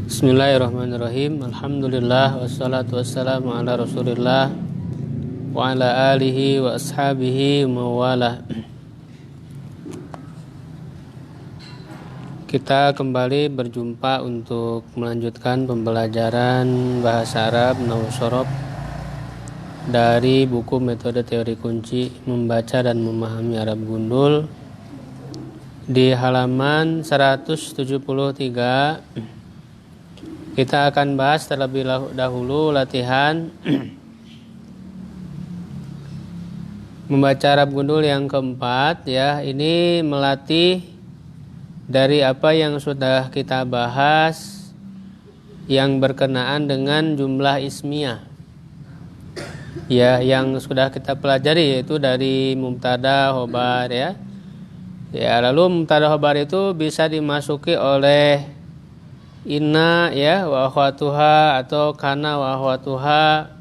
Bismillahirrahmanirrahim. Alhamdulillah wassalatu wassalamu ala Rasulillah wa ala alihi wa ashabihi mawalah. Kita kembali berjumpa untuk melanjutkan pembelajaran bahasa Arab Nahwu Shorof dari buku Metode Teori Kunci Membaca dan Memahami Arab Gundul di halaman 173. Kita akan bahas terlebih dahulu latihan membaca Arab Gundul yang keempat ya. Ini melatih dari apa yang sudah kita bahas yang berkenaan dengan jumlah ismiyah. Ya, yang sudah kita pelajari yaitu dari mubtada, khobar ya. Ya, lalu mubtada khobar itu bisa dimasuki oleh inna ya wa akhwatuha atau kana wa akhwatuha,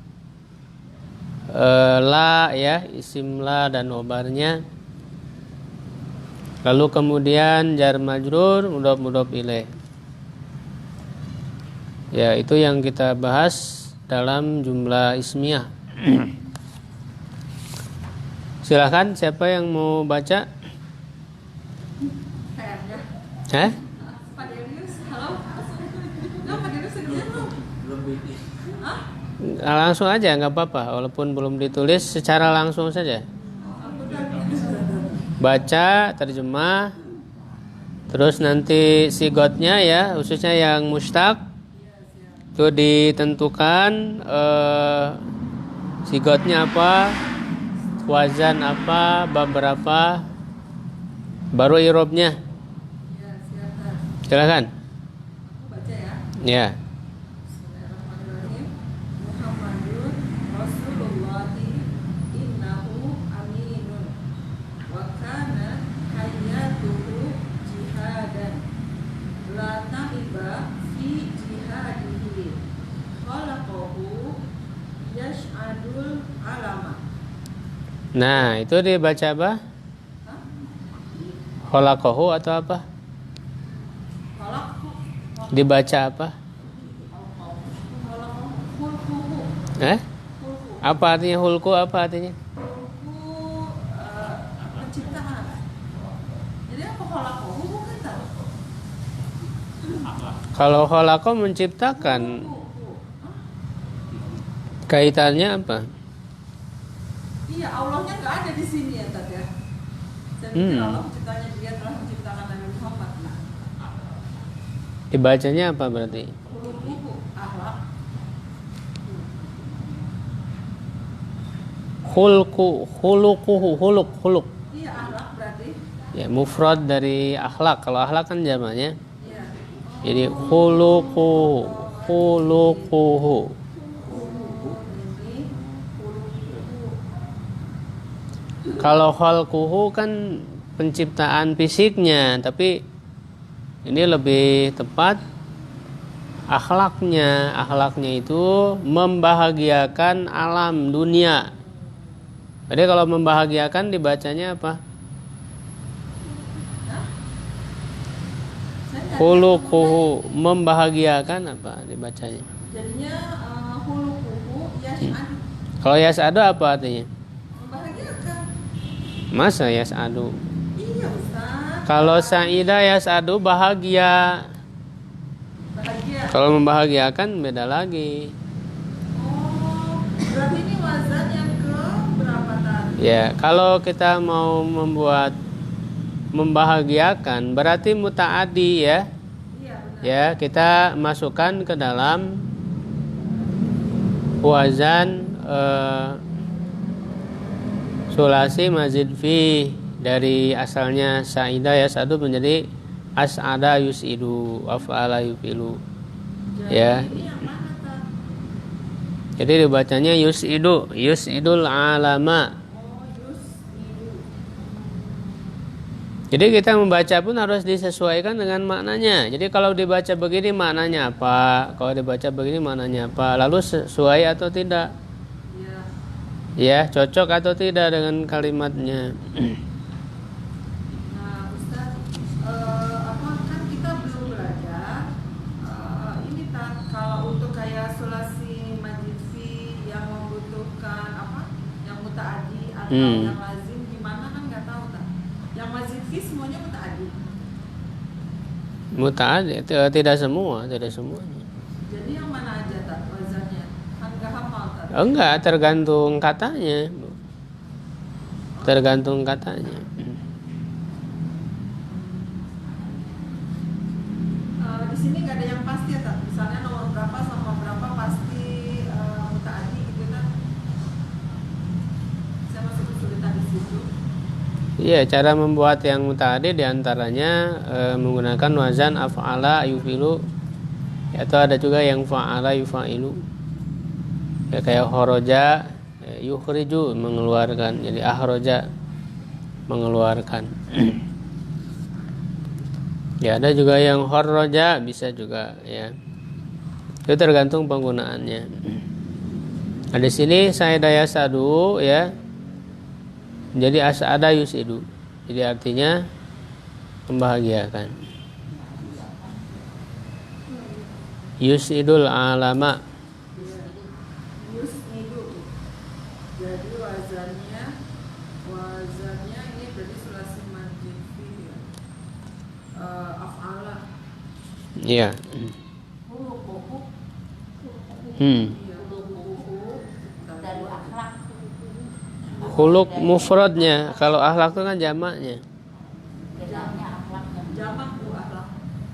la ya isim la dan khobarnya. Lalu kemudian jar majrur mudhof ilaih. Ya, itu yang kita bahas dalam jumlah ismiyah. Silakan, siapa yang mau baca? Langsung aja, nggak apa-apa, walaupun belum ditulis, secara langsung saja. Baca, terjemah, terus nanti sigotnya ya, khususnya yang mustaq itu ditentukan sigotnya apa, wazan apa, bab berapa, baru i'rabnya. Silakan. Baca ya. Ya. Nah, itu dibaca apa? Khalaqahu atau apa? Dibaca apa? Apa artinya hulku? Apa artinya? Hulku penciptaan. Jadi apa khalaqahu bukan tahu? Kalau khalaqahu menciptakan, kaitannya apa? Iya, Allahnya nggak ada di sini ya, Tad ya. Saya pikir Allah menciptanya, dia telah menciptakan Nabi Muhammad. Nah, dibacanya apa berarti? Huluk, akhlak. Huluk. Iya, akhlak berarti. Ya, mufrad dari akhlak. Kalau akhlak kan jamaknya. Iya. Jadi khuluquhu. Kalau khalquhu kan penciptaan fisiknya, tapi ini lebih tepat akhlaknya. Akhlaknya itu membahagiakan alam dunia. Jadi kalau membahagiakan dibacanya apa? Khuluquhu, membahagiakan apa dibacanya? Jadinya hulukuhu yas'adu. Kalau yas'adu apa artinya? Membahagiakan. Masa yas'adu? Iya, Ustaz. Kalau sa'ida yas'adu bahagia. Bahagia. Kalau membahagiakan beda lagi. Oh, berarti ini wazan yang ke berapa tadi? Ya, kalau kita mau membuat membahagiakan berarti muta'addi ya. Iya, benar. Ya, kita masukkan ke dalam wazan sulasi mazid fi, dari asalnya sa'ida yas'adu menjadi as'ada yus'idu, af'ala yufilu. Ya. Ini yang mana, Tad? Jadi dibacanya yus'idul alama. Jadi kita membaca pun harus disesuaikan dengan maknanya. Jadi kalau dibaca begini maknanya apa? Kalau dibaca begini maknanya apa? Lalu sesuai atau tidak? Ya, cocok atau tidak dengan kalimatnya? Nah, Ustaz, kan kita belum belajar ini kayak sulasi majid fi yang membutuhkan apa? Yang mutaadi atau yang lazim gimana kan nggak tahu tak. Yang majid fi semuanya mutaadi. Mutaadi tidak semua. Jadi yang mana aja tak wazannya? Kan nggak hafal tak. Enggak, tergantung katanya. Tergantung katanya. Di sini nggak ada yang pasti ya tak. Misalnya nomor berapa sama berapa pasti mutaadi gitu kan. Saya masih kesulitan di situ. Iya, cara membuat yang mutaadi diantaranya menggunakan wazan af'ala yufilu, atau ada juga yang fa'ala yufa'ilu. Ya, kayak kharaja yukhriju, mengeluarkan. Jadi akhraja, mengeluarkan. Ya, ada juga yang kharaja, bisa juga ya. Itu tergantung penggunaannya. Nah, di sini saya daya sadu ya. Jadi as'ada yusidu. Jadi artinya membahagiakan. Yusidul alama. Yusidu. Jadi wazannya ini berarti sulasi majid fi ya. Af'ala. Iya. Hulukuhu. Dari akhlak. Khuluk mufradnya, kalau akhlak itu kan jamaknya. Bedanya akhlak dan Jamak bu akhlak.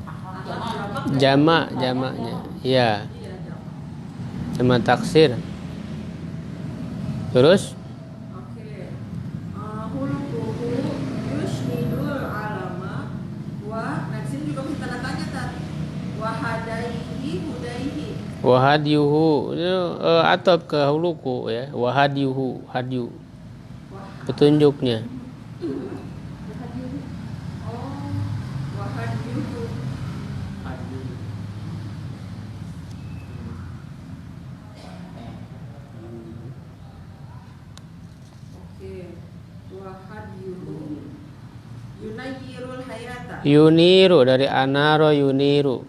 akhlak. Jamaknya. Iya, Iya jamak. jamak taksir. Terus Oke. Hulukuhu yushidul alama wa. Nah di sini juga bisa tanda tanya tadi. Wahadaihi hudaihi. wahadyuhu itu atop ke huluku ya. Wahadyuhu, hadyu. Petunjuknya. Oh, wahadyuhu. Oke. Wahadyuhu. Yunayyirul hayata. Yuniru, dari anaro yuniru.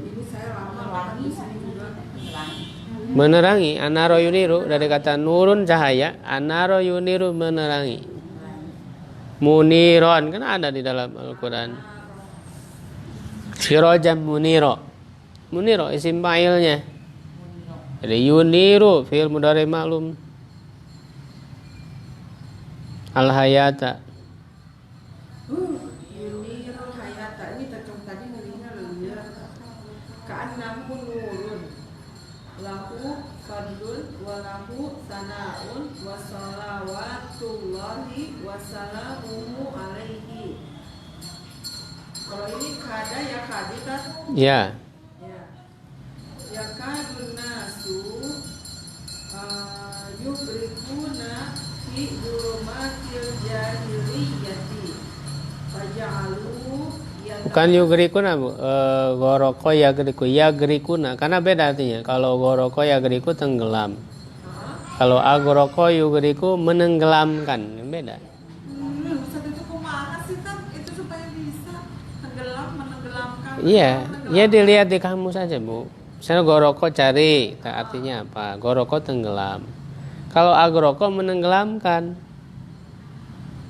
Ini saya lama di sini juga. Menerangi, anaro yuniru, dari kata nurun cahaya, anaro yuniru menerangi. Muniron kan ada di dalam Al-Quran. Sirojam muniro. Muniro isim fa'ilnya. Jadi yuniru fi'il mudhari ma'lum. Al-hayata. Yunirul hayata. Ini tadi ngelinya lihat. Ka'annahu nurun. Lahu fadlun wa lahu sana'un wa salawatullahi wa salamuhu alaihi. Kalau ini kada ya kadi kan? Ya. Ya. Ya kadun nasu yubrikuna fi dulumatil jahiliyati. Faja'alu Bukan yugrikuna bu, goroko yagrikuna, karena beda artinya. Kalau goroko yagriku tenggelam, kalau agroko yugriku menenggelamkan, beda. Ustaz itu kumaha sih kan? Itu supaya bisa tenggelam, menenggelamkan. Iya, Menenggelamkan. ya dilihat di kamus saja bu. Misalnya goroko cari, artinya apa? Goroko tenggelam. Kalau agroko menenggelamkan.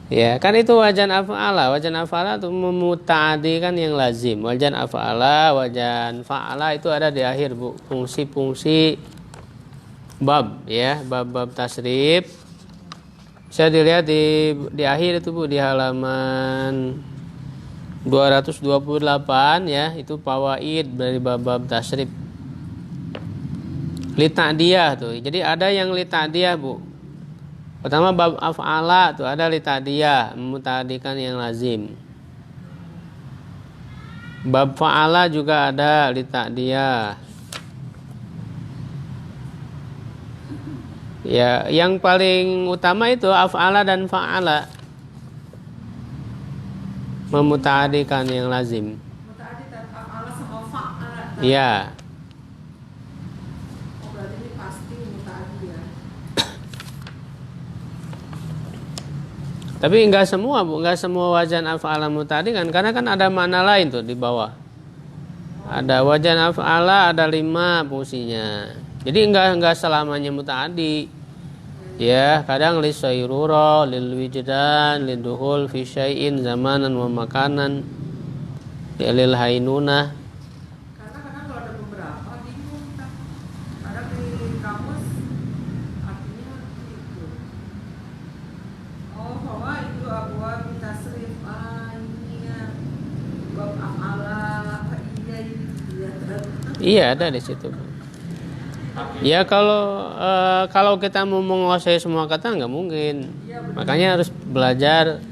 Ya, kan itu wajan af'ala. Wajan af'ala itu memutaadi kan yang lazim. Wajan af'ala, wajan fa'ala itu ada di akhir, Bu. Fungsi-fungsi bab ya, bab-bab tasrif. Bisa dilihat di akhir itu, Bu, di halaman 228 ya, itu fawaid dari bab-bab tasrif. Li ta'diyah tuh. Jadi ada yang li ta'diyah, Bu. Pertama bab af'ala tuh ada li ta'diyah, memutadikan yang lazim. Bab fa'ala juga ada li ta'diyah. Ya, yang paling utama itu af'ala dan fa'ala. Memutadikan yang lazim. Mutaadi dan af'ala sama fa'ala. Ya. Oh, berarti ini pasti mutaadi ya. Tapi enggak semua, Bu, enggak semua wajan af'ala mutadi kan, karena kan ada makna lain tuh di bawah. Ada wajan af'ala ada 5 fungsinya. Jadi enggak selamanya mutaaddi. Ya, kadang li sayrura, lil wijdan, lidukhul fi syai'in zamanan wa makanan. Ya lil hainunah. Karena kadang kalau ada beberapa bingung kan. Kadang di kamus artinya itu. Oh, bahwa itu abwa bitasrif. Ini ya. Bab af'ala. Iya ini dia. Iya, ada di situ. Ya kalau kita mau menguasai semua kata nggak mungkin. Makanya harus belajar.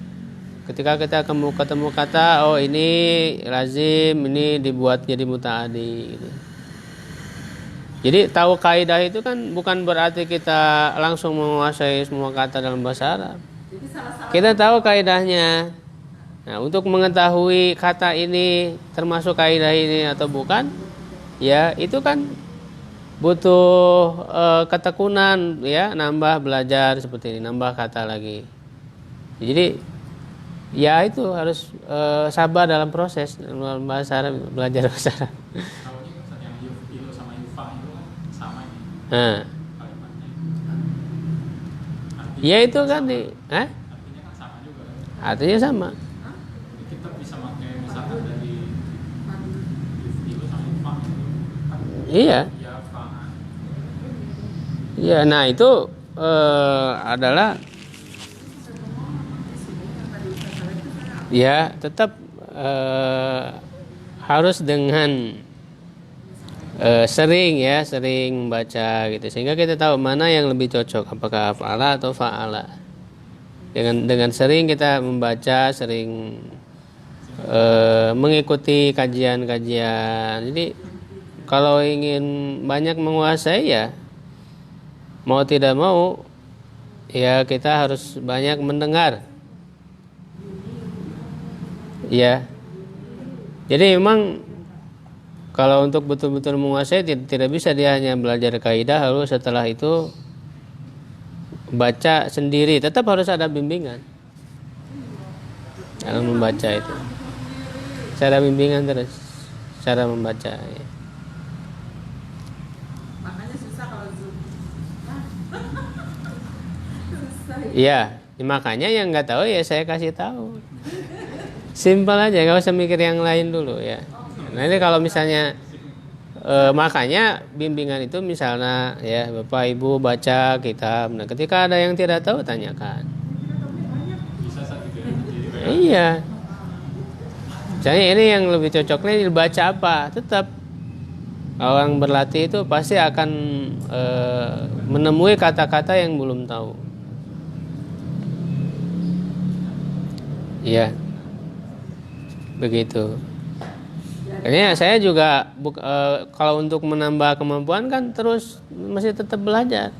Ketika kita ketemu kata, oh ini lazim, ini dibuat jadi mutaaddi gitu. Jadi tahu kaidah itu kan bukan berarti kita langsung menguasai semua kata dalam bahasa Arab. Jadi salah-salah. Kita tahu kaidahnya. Nah, untuk mengetahui kata ini termasuk kaidah ini atau bukan, ya itu kan butuh ketekunan, ya, nambah belajar seperti ini, nambah kata lagi. Jadi ya itu harus sabar dalam proses dalam bahasa Arab, belajar bahasa Arab. Kalau ini kan yang ilu sama yufa itu kan sama ini Nah, kalimatnya. ya itu kan artinya kan sama juga. artinya sama. Jadi kita bisa pakai misalkan dari ilu sama yufa itu kan Iya. ya fa'an. Iya, nah itu adalah ya tetap harus dengan sering membaca gitu, sehingga kita tahu mana yang lebih cocok, apakah af'ala atau fa'ala. Dengan sering kita membaca, sering mengikuti kajian-kajian. Jadi kalau ingin banyak menguasai, ya mau tidak mau ya kita harus banyak mendengar. Ya. Jadi memang kalau untuk betul-betul menguasai tidak bisa dia hanya belajar kaidah lalu setelah itu baca sendiri, tetap harus ada bimbingan dalam membaca itu. Cara bimbingan terus, cara membaca ya. Makanya susah kalau Zoom. Susah. Iya, makanya yang nggak tahu ya saya kasih tahu. Simpel aja, nggak usah mikir yang lain dulu ya. Nanti kalau misalnya makanya bimbingan itu misalnya ya Bapak Ibu baca kitab. Nah, ketika ada yang tidak tahu tanyakan. Bisa saja jadi Iya. Misalnya ini yang lebih cocoknya dibaca apa? Tetap orang berlatih itu pasti akan menemui kata-kata yang belum tahu. Iya. Begitu. Akhirnya saya juga kalau untuk menambah kemampuan kan terus masih tetap belajar.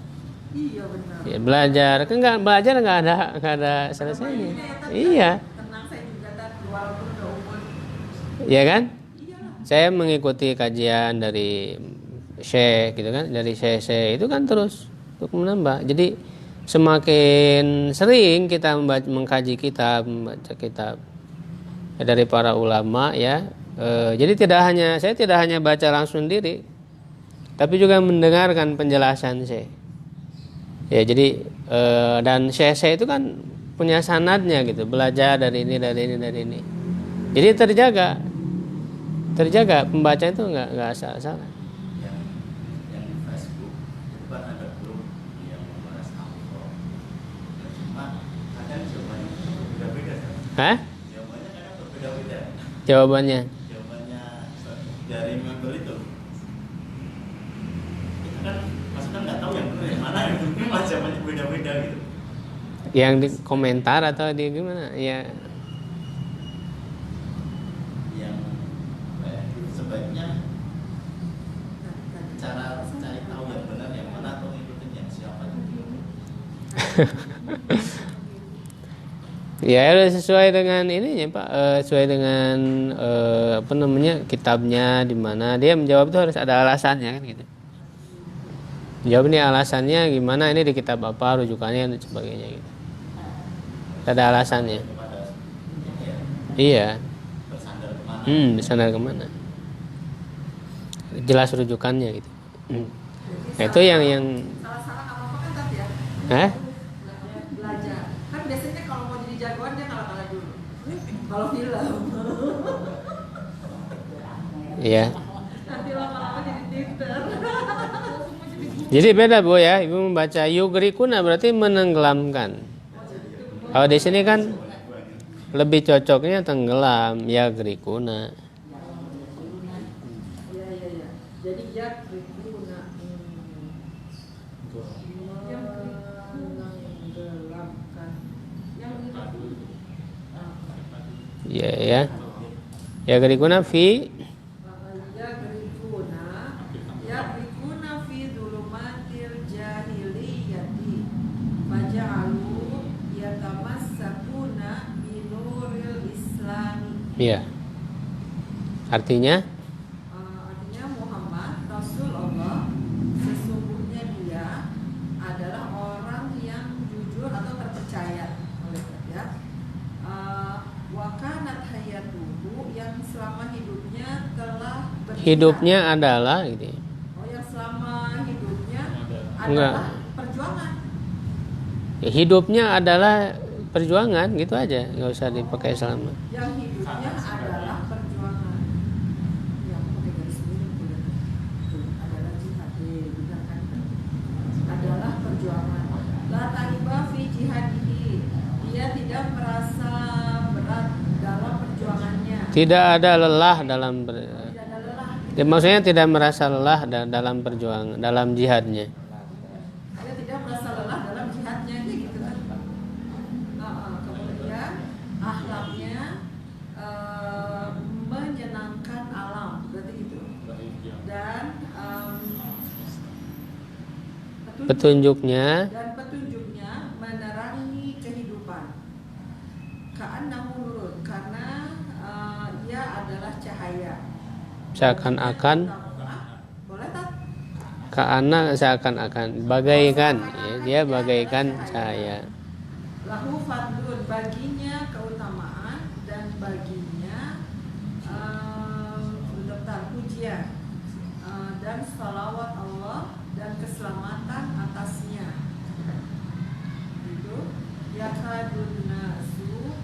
Iya benar. Ya, belajar kan nggak ada selesainya. Iya. Tenang saya juga tadi walaupun udah umur. Iya kan? Iya. Saya mengikuti kajian dari Syekh gitu kan, dari Syekh itu kan terus untuk menambah. Jadi semakin sering kita mengkaji kitab, membaca kitab dari para ulama ya. Jadi saya tidak hanya baca langsung sendiri, tapi juga mendengarkan penjelasan Syekh. Ya jadi dan Syekh itu kan punya sanadnya gitu, belajar dari ini. Jadi terjaga pembaca itu nggak salah. Yang di Facebook itu kan ada grup yang membahas Al-Quran. Cuma kadang jawabannya berbeda-beda kan? Hah? Jawabannya kadang berbeda-beda. Jawabannya? Jawabannya dari member itu kan pasukan nggak tahu yang benar yang mana gitu. Malah jawabannya beda-beda gitu. Yang di komentar atau di gimana? Ya. Yang sebaiknya cara cari tahu yang benar yang mana atau ngikutin yang siapa gitu. Ya sesuai dengan ininya Pak, sesuai dengan kitabnya di mana. Dia menjawab itu harus ada alasannya kan gitu. Jawab ini alasannya gimana, ini di kitab apa, rujukannya dan sebagainya gitu. Ada alasannya. Kepada ini ya Iya. bersandar kemana? Bersandar kemana? jelas rujukannya gitu. Nah, itu Jadi yang salah-salah nggak apa-apa kan Tat ya? Hah? Belajar. Kan biasanya kalau mau jadi jagoan dia kalah-kalah dulu. Kalau film. Iya. Nanti lama-lama jadi Twitter. Jadi beda Bu ya, Ibu membaca yugrikuna berarti menenggelamkan. Kalau di sini kan lebih cocoknya tenggelam, yagrikuna. Iya. Jadi ya berguna menenggelamkan. Yang Iya ya. Yagrikuna fi yagrikuna fi dhulumatil jahiliyati faja'alu yatamassakuna binuril islami. Iya. Artinya Artinya Muhammad Rasulullah sesungguhnya dia adalah orang yang jujur atau terpercaya oleh ya. Wakanat hayatuhu yang selama hidupnya telah berjihad. hidupnya adalah gitu. Oh, yang selama hidupnya Enggak. adalah perjuangan. Ya, hidupnya adalah perjuangan gitu aja, nggak usah dipakai selama. Yang hidupnya adalah perjuangan. Yang pakai garis miring boleh. Adalah jihad, benar kan? Adalah perjuangan. La taiba fi jihadihi. Dia tidak merasa berat dalam perjuangannya. Tidak ada lelah dalam Tidak ada lelah. ya, maksudnya tidak merasa lelah dalam perjuangan, dalam jihadnya. Dia tidak merasa lelah dalam jihadnya gitu kan. Kemudian akhlaknya menyenangkan alam, berarti gitu. Dan Petunjuknya petunjuknya menerangi kehidupan. Ka'annahu nurun, karena ia adalah cahaya. seakan-akan Boleh tak? Ka'ana seakan-akan bagaikan ya, dia bagaikan cahaya. Lahu fadlun, baginya keutamaan dan baginya pujian dan salawat Allah dan keselamatan atasnya. Itu yakadun nasu,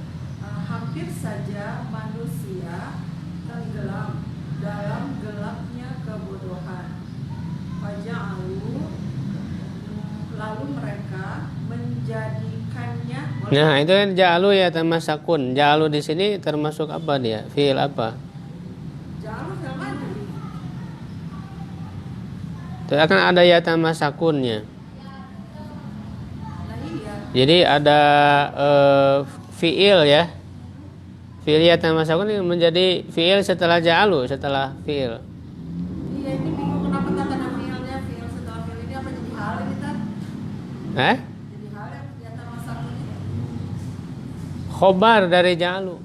hampir saja manusia tenggelam dalam gelapnya kebodohan. Faja'alu, lalu mereka menjadikannya. Nah, itu kan ja'alu ya tamasakun. Ja'alu di sini termasuk apa dia? Fiil apa? Ja'alu film mana? Itu akan ada ya tamasakunnya. Nah iya. Jadi ada fiil ya. Fiil ya tamasakun menjadi fiil setelah ja'alu, setelah fiil. Iya, ini bingung kenapa tak ada fiilnya, fiil setelah fiil ini apa jadi hal ini kan? Jadi hal yang ternyata masa ini. Khobar dari ja'alu.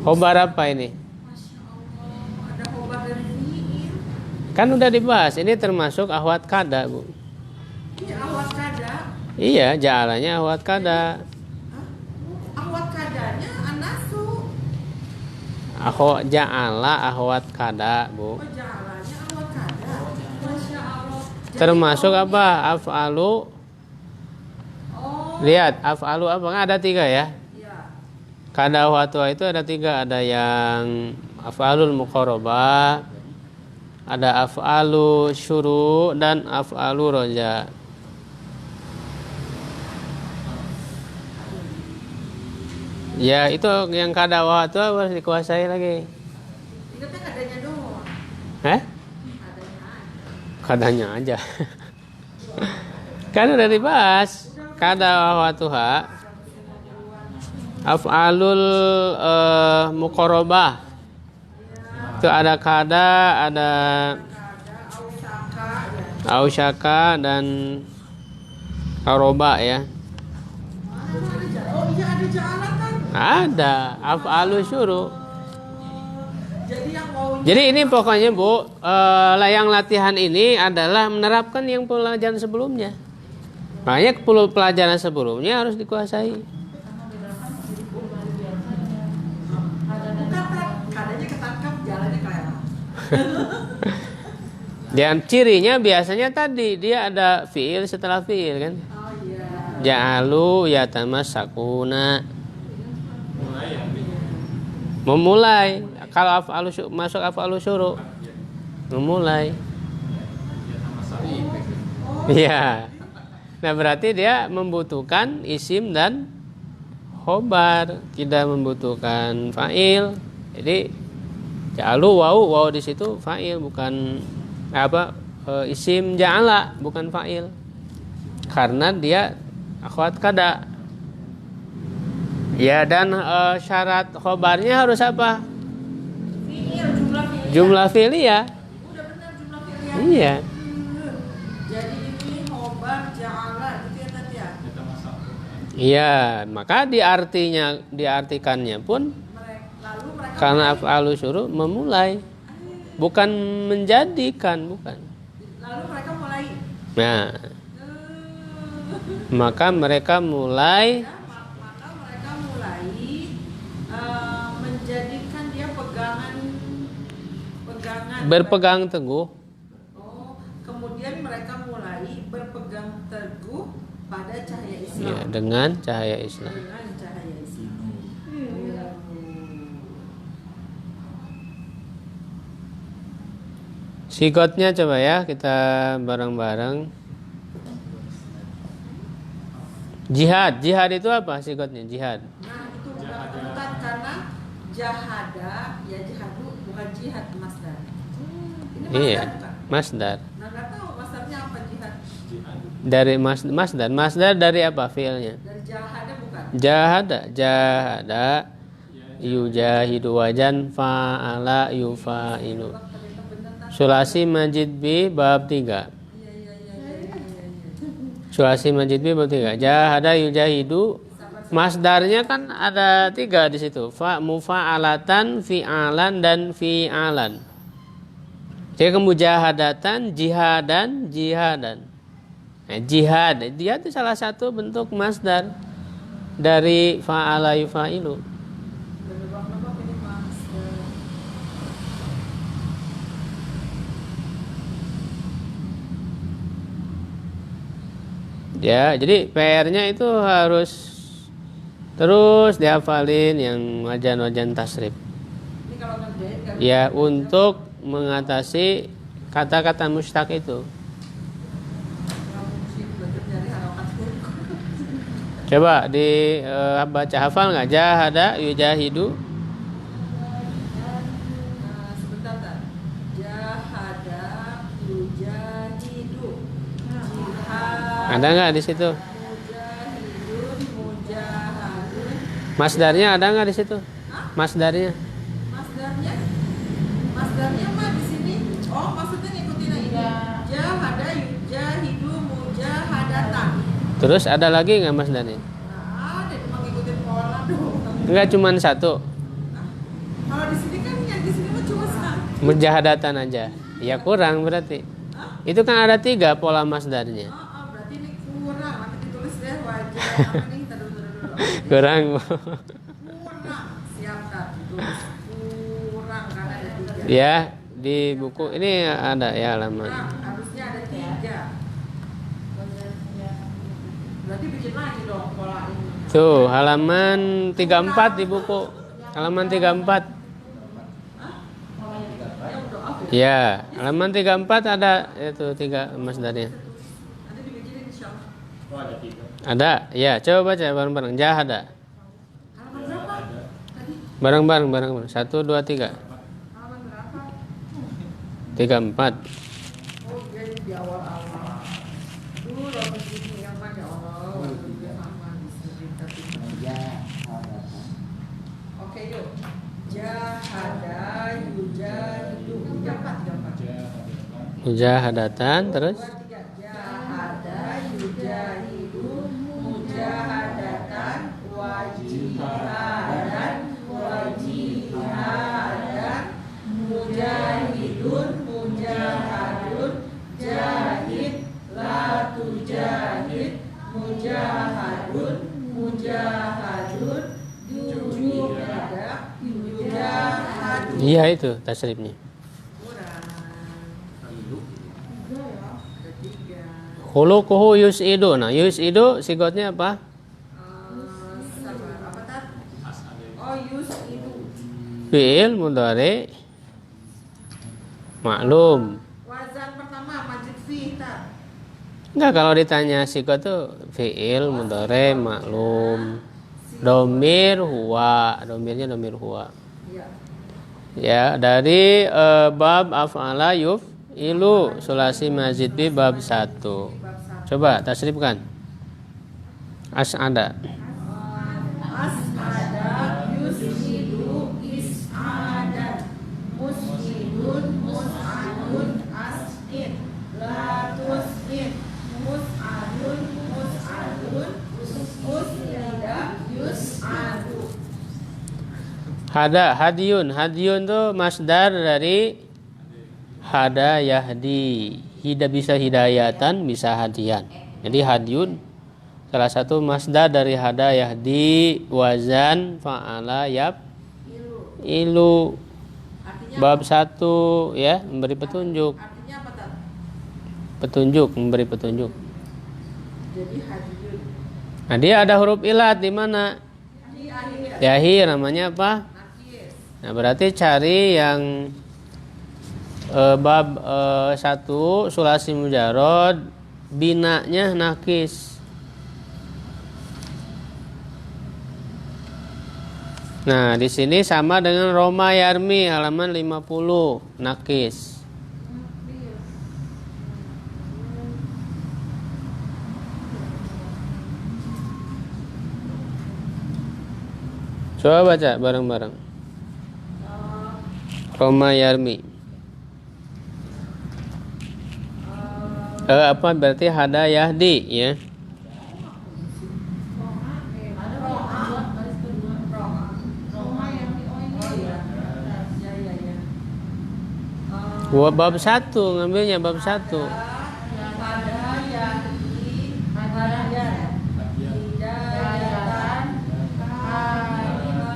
Khobar apa ini? Masya Allah, ada khobar dari fiil. Kan udah dibahas, ini termasuk ahwat kada, Bu. Iya, awat kada. Iya, ja'alanya ahwat kada. Hah? Awat kadanya anasu. Ja'ala ahwat kada, Bu. Oh, jalannya awat kada. Masya Allah. Jadi Termasuk kalau- apa? Af'alu. Oh, Lihat, af'alu apa? Kan ada 3 ya. iya. Kada ahwatwa itu ada 3. Ada yang af'alul muqarabah, ada af'alu syuru, dan af'alu roja. Ya, itu yang kada ahwatwa harus dikuasai lagi. Ingatnya kadanya doang. Hah? Kadanya Kadanya aja. aja. Kan udah dibahas. Kada ahwatuha af'alul muqarabah. Itu ada kada, ada Kada, ausaka, ya. ausyaka, dan aroba ya. Mana ada jalan? Oh iya, ada jalan kan? Ada af'alu syuru. Jadi yang mau Jadi ini pokoknya Bu, yang latihan ini adalah menerapkan yang pelajaran sebelumnya. Makanya pelajaran sebelumnya harus dikuasai. bukan kadanya ketangkap, jalannya kelewat. Dan cirinya biasanya tadi dia ada fiil setelah fiil kan. Oh iya. Ja'alu yatamassakuna. Mulai ya. Memulai. Kalau masuk af'alu syuru. Memulai. Ya sama sa'i. Iya. Nah, berarti dia membutuhkan isim dan khobar, tidak membutuhkan fa'il. Jadi ja'alu wawu di situ fa'il bukan isim ja'ala bukan fa'il. Karena dia akhwat kada. Ya, dan syarat khobarnya harus apa? Fiil, jumlah fiil. Jumlah fi'liyah. Udah benar jumlah fiil. Iya. Jadi ini khobar ja'ala gitu ya tadi ya. Kita masak. Iya, maka diartikannya pun Lalu mereka karena af'alu syuru memulai, bukan menjadikan, bukan. lalu mereka mulai Nah, maka mereka mulai maka mereka mulai menjadikan dia pegangan berpegang teguh. Oh, kemudian mereka mulai berpegang teguh pada cahaya Ya, Islam. dengan cahaya Islam. Dengan cahaya Islam. Sigotnya coba ya kita bareng-bareng. Jihad itu apa sigotnya? Jihad. Nah, itu udah ketat karena jahada ya jihadu bukan jihad masdar. Ini masdar Iya, bukan? masdar. Nah, nggak tahu masdarnya apa jihad. Dari masdar dari apa fiilnya? Dari jahada bukan? Jahada yujahidu wajan fa'ala yufa'ilu. Ternyata benar tak? Sulasi majid bi bab 3. Iya. Sulasi majid bi bab 3. Jahada yujahidu. Masdarnya kan ada 3 di situ. Mufa'alatan, fi'alan dan fi'alan. Jadi mujahadatan, jihadan. Nah, jihad dia itu salah satu bentuk masdar dari fa'ala yufa'ilu. Nebak-nebak ini masdar. Ya, jadi PR-nya itu harus terus dihafalin yang wajan-wajan tasrif. Ini kalau ngerjain nggak Ya, untuk mengatasi kata-kata mustaq itu. mesti belajar dari harokat huruf. Coba baca hafal nggak? Jahada yujahidu. Sebentar tak. Jahada yujahidu. Jihad. Ada nggak di situ? Mujahidun, mujahadun. Masdarnya ada nggak di situ? Masdarnya. Masdarnya mah di sini. Oh, maksudnya ngikutin yang ini. Jahada yujahidu mujahadatan. Terus ada lagi nggak masdarnya? Nah, ada cuma ngikutin pola dong. Enggak, cuman satu. Kalau di sini kan yang di sini mah cuma satu. Mujahadatan aja. Ya kurang berarti. Itu kan ada 3 pola masdarnya. Berarti ini kurang. Nanti ditulis deh wajah apa nih? Taruh dulu. Kurang. Kurang. Siap tak ditulis. Kurang karena ada 3. Ya, di buku ini ada ya halaman. Kurang. Harusnya ada 3. Berarti bikin lagi dong pola ini. Tuh, halaman 34 di buku. Halaman 34. Ya, halaman 34 ada itu 3 masdarnya. Nanti dibikinin insyaallah. Oh, ada 3. Ada. Ya, coba baca bareng-bareng. Jahada. Halaman berapa? Tadi Bareng-bareng. 1 2 3. halaman berapa? 34. Oh, iya ini di awal-awal. Dulu udah begini yang mana ya Allah. Udah lama di sini tapi. Oke, yuk. Jahada yujahidu. 34. Mujahadatan terus 2, 3. Jahada yujahidu mujahadatan wajihadan mujahidun mujahadun jahid la tujahid mujahadun mujahadun jujur ada yujahadun. iya itu tasrifnya. Oh, Hidup. Tiga ya. Ada tiga. Khuluquhu yus'idu. Nah, yus'idu sigotnya apa? Sabar. Apa tat? As'ade. Oh, yus itu. Fi'il mudhari maklum. Wazan pertama majid fi tat. Enggak, kalau ditanya sigot tuh fi'il mudhari maklum. Domir huwa. Domirnya domir huwa. Iya. Ya, dari bab af'ala yuf'ilu sulasi mazid bi bab 1. Bab satu. Coba tasrifkan. As'ada. As'ada yus'idu is'adan. Mus'idun mus'adun as'id. La tus'id. Mus'adun mus'adun. Us'ida yus'adu. Hada, hadiyun tuh masdar dari hada yahdi. Bisa hidayatan, bisa hadian. Jadi hadiyun salah satu masdar dari hada yahdi, wazan fa'ala yab ilu. Artinya Bab 1 ya, memberi petunjuk. artinya apa tat? Petunjuk, memberi petunjuk. Jadi hadiyun. Nah, dia ada huruf ilat di mana? Di akhir Yahir namanya apa? nakis. Nah, berarti cari yang bab 1 sulasi mujarod binanya nakis. Nah, di sini sama dengan Roma Yarmi halaman 50 nakis. Coba baca bareng-bareng. Roma Yarmi. Apa berarti hada yahdi ya? Bab 1 ngambilnya bab 1. Pada yahdi hadayan hidayatan mahdiyun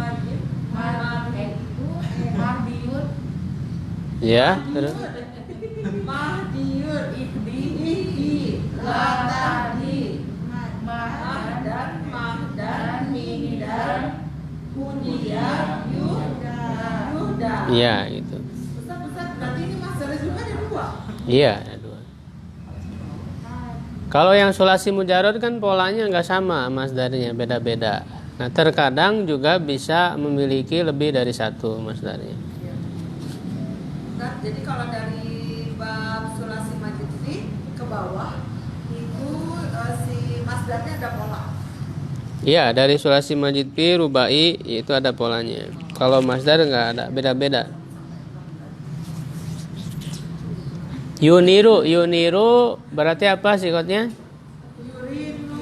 Ya, terus mahdiyun ihdi latadi mahdan mahdan mihdan hudiyah yuda. iya itu. Ustaz, berarti ini masalah juga ada dua. Iya, ada dua. Kalau yang sulasi mujarod kan polanya nggak sama masdarnya, beda-beda. Nah, terkadang juga bisa memiliki lebih dari satu masdarnya. Nah, jadi kalau dari bab sulasi majid fi ke bawah itu si masdarnya ada pola. Iya, dari sulasi majid fi rubai itu ada polanya. Kalau masdar nggak ada, beda-beda. Yuniru berarti apa sikotnya? Yurinu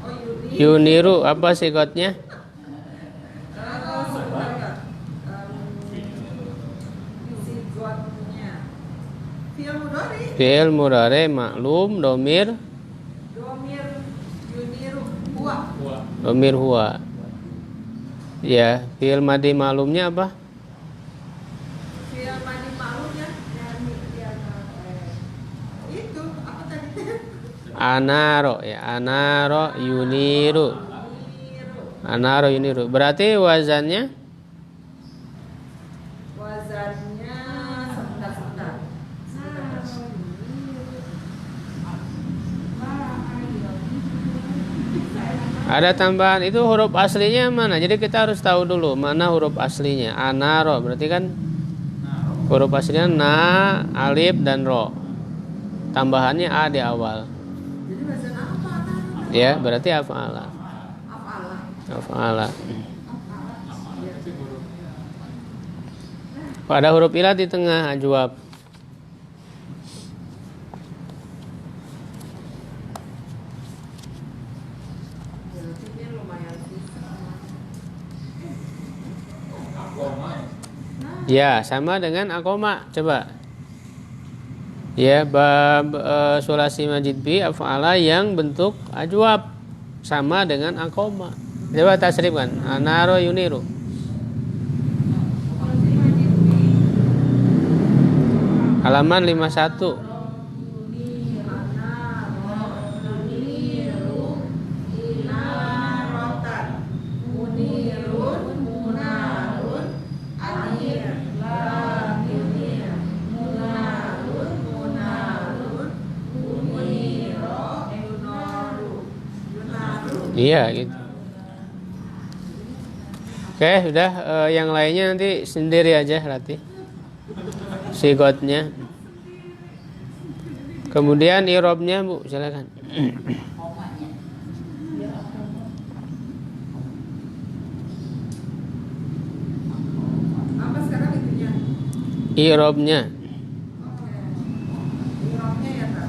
oh yuri Yuniru apa sikotnya? sebentar. Sigotnya fi'il mudhari Fi'il mudhari maklum domir domir yuniru huwa Huwa. domir huwa. Ya, fi'il madi maklumnya apa? fi'il madi ma'lumnya itu apa tadi? Anaro ya, anaro yuniru. Yuniru. Anaro yuniru. Berarti wazannya Wazannya sebentar. ada tambahan, itu huruf aslinya mana? Jadi kita harus tahu dulu mana huruf aslinya. Anaro berarti kan huruf aslinya na, alif dan ro. Tambahannya a di awal. Jadi wazan apa? Ya, berarti af'ala. Af'ala. Af'ala. Itu huruf. Ada huruf ilat di tengah, ajwab. Berarti dia lumayan susah. Akoma. Ya, sama dengan akoma. Coba. Ya, bab sulasi majid bi af'ala yang bentuk ajwab sama dengan akoma. Coba tasrifkan. Anaro yuniru. Halaman 51. Iya gitu. Oke, udah yang lainnya nanti sendiri aja latih sigotnya. Kemudian irobnya Bu, silakan. Komanya. Apa sekarang itunya? Irobnya. Oke. Irobnya ya Kak.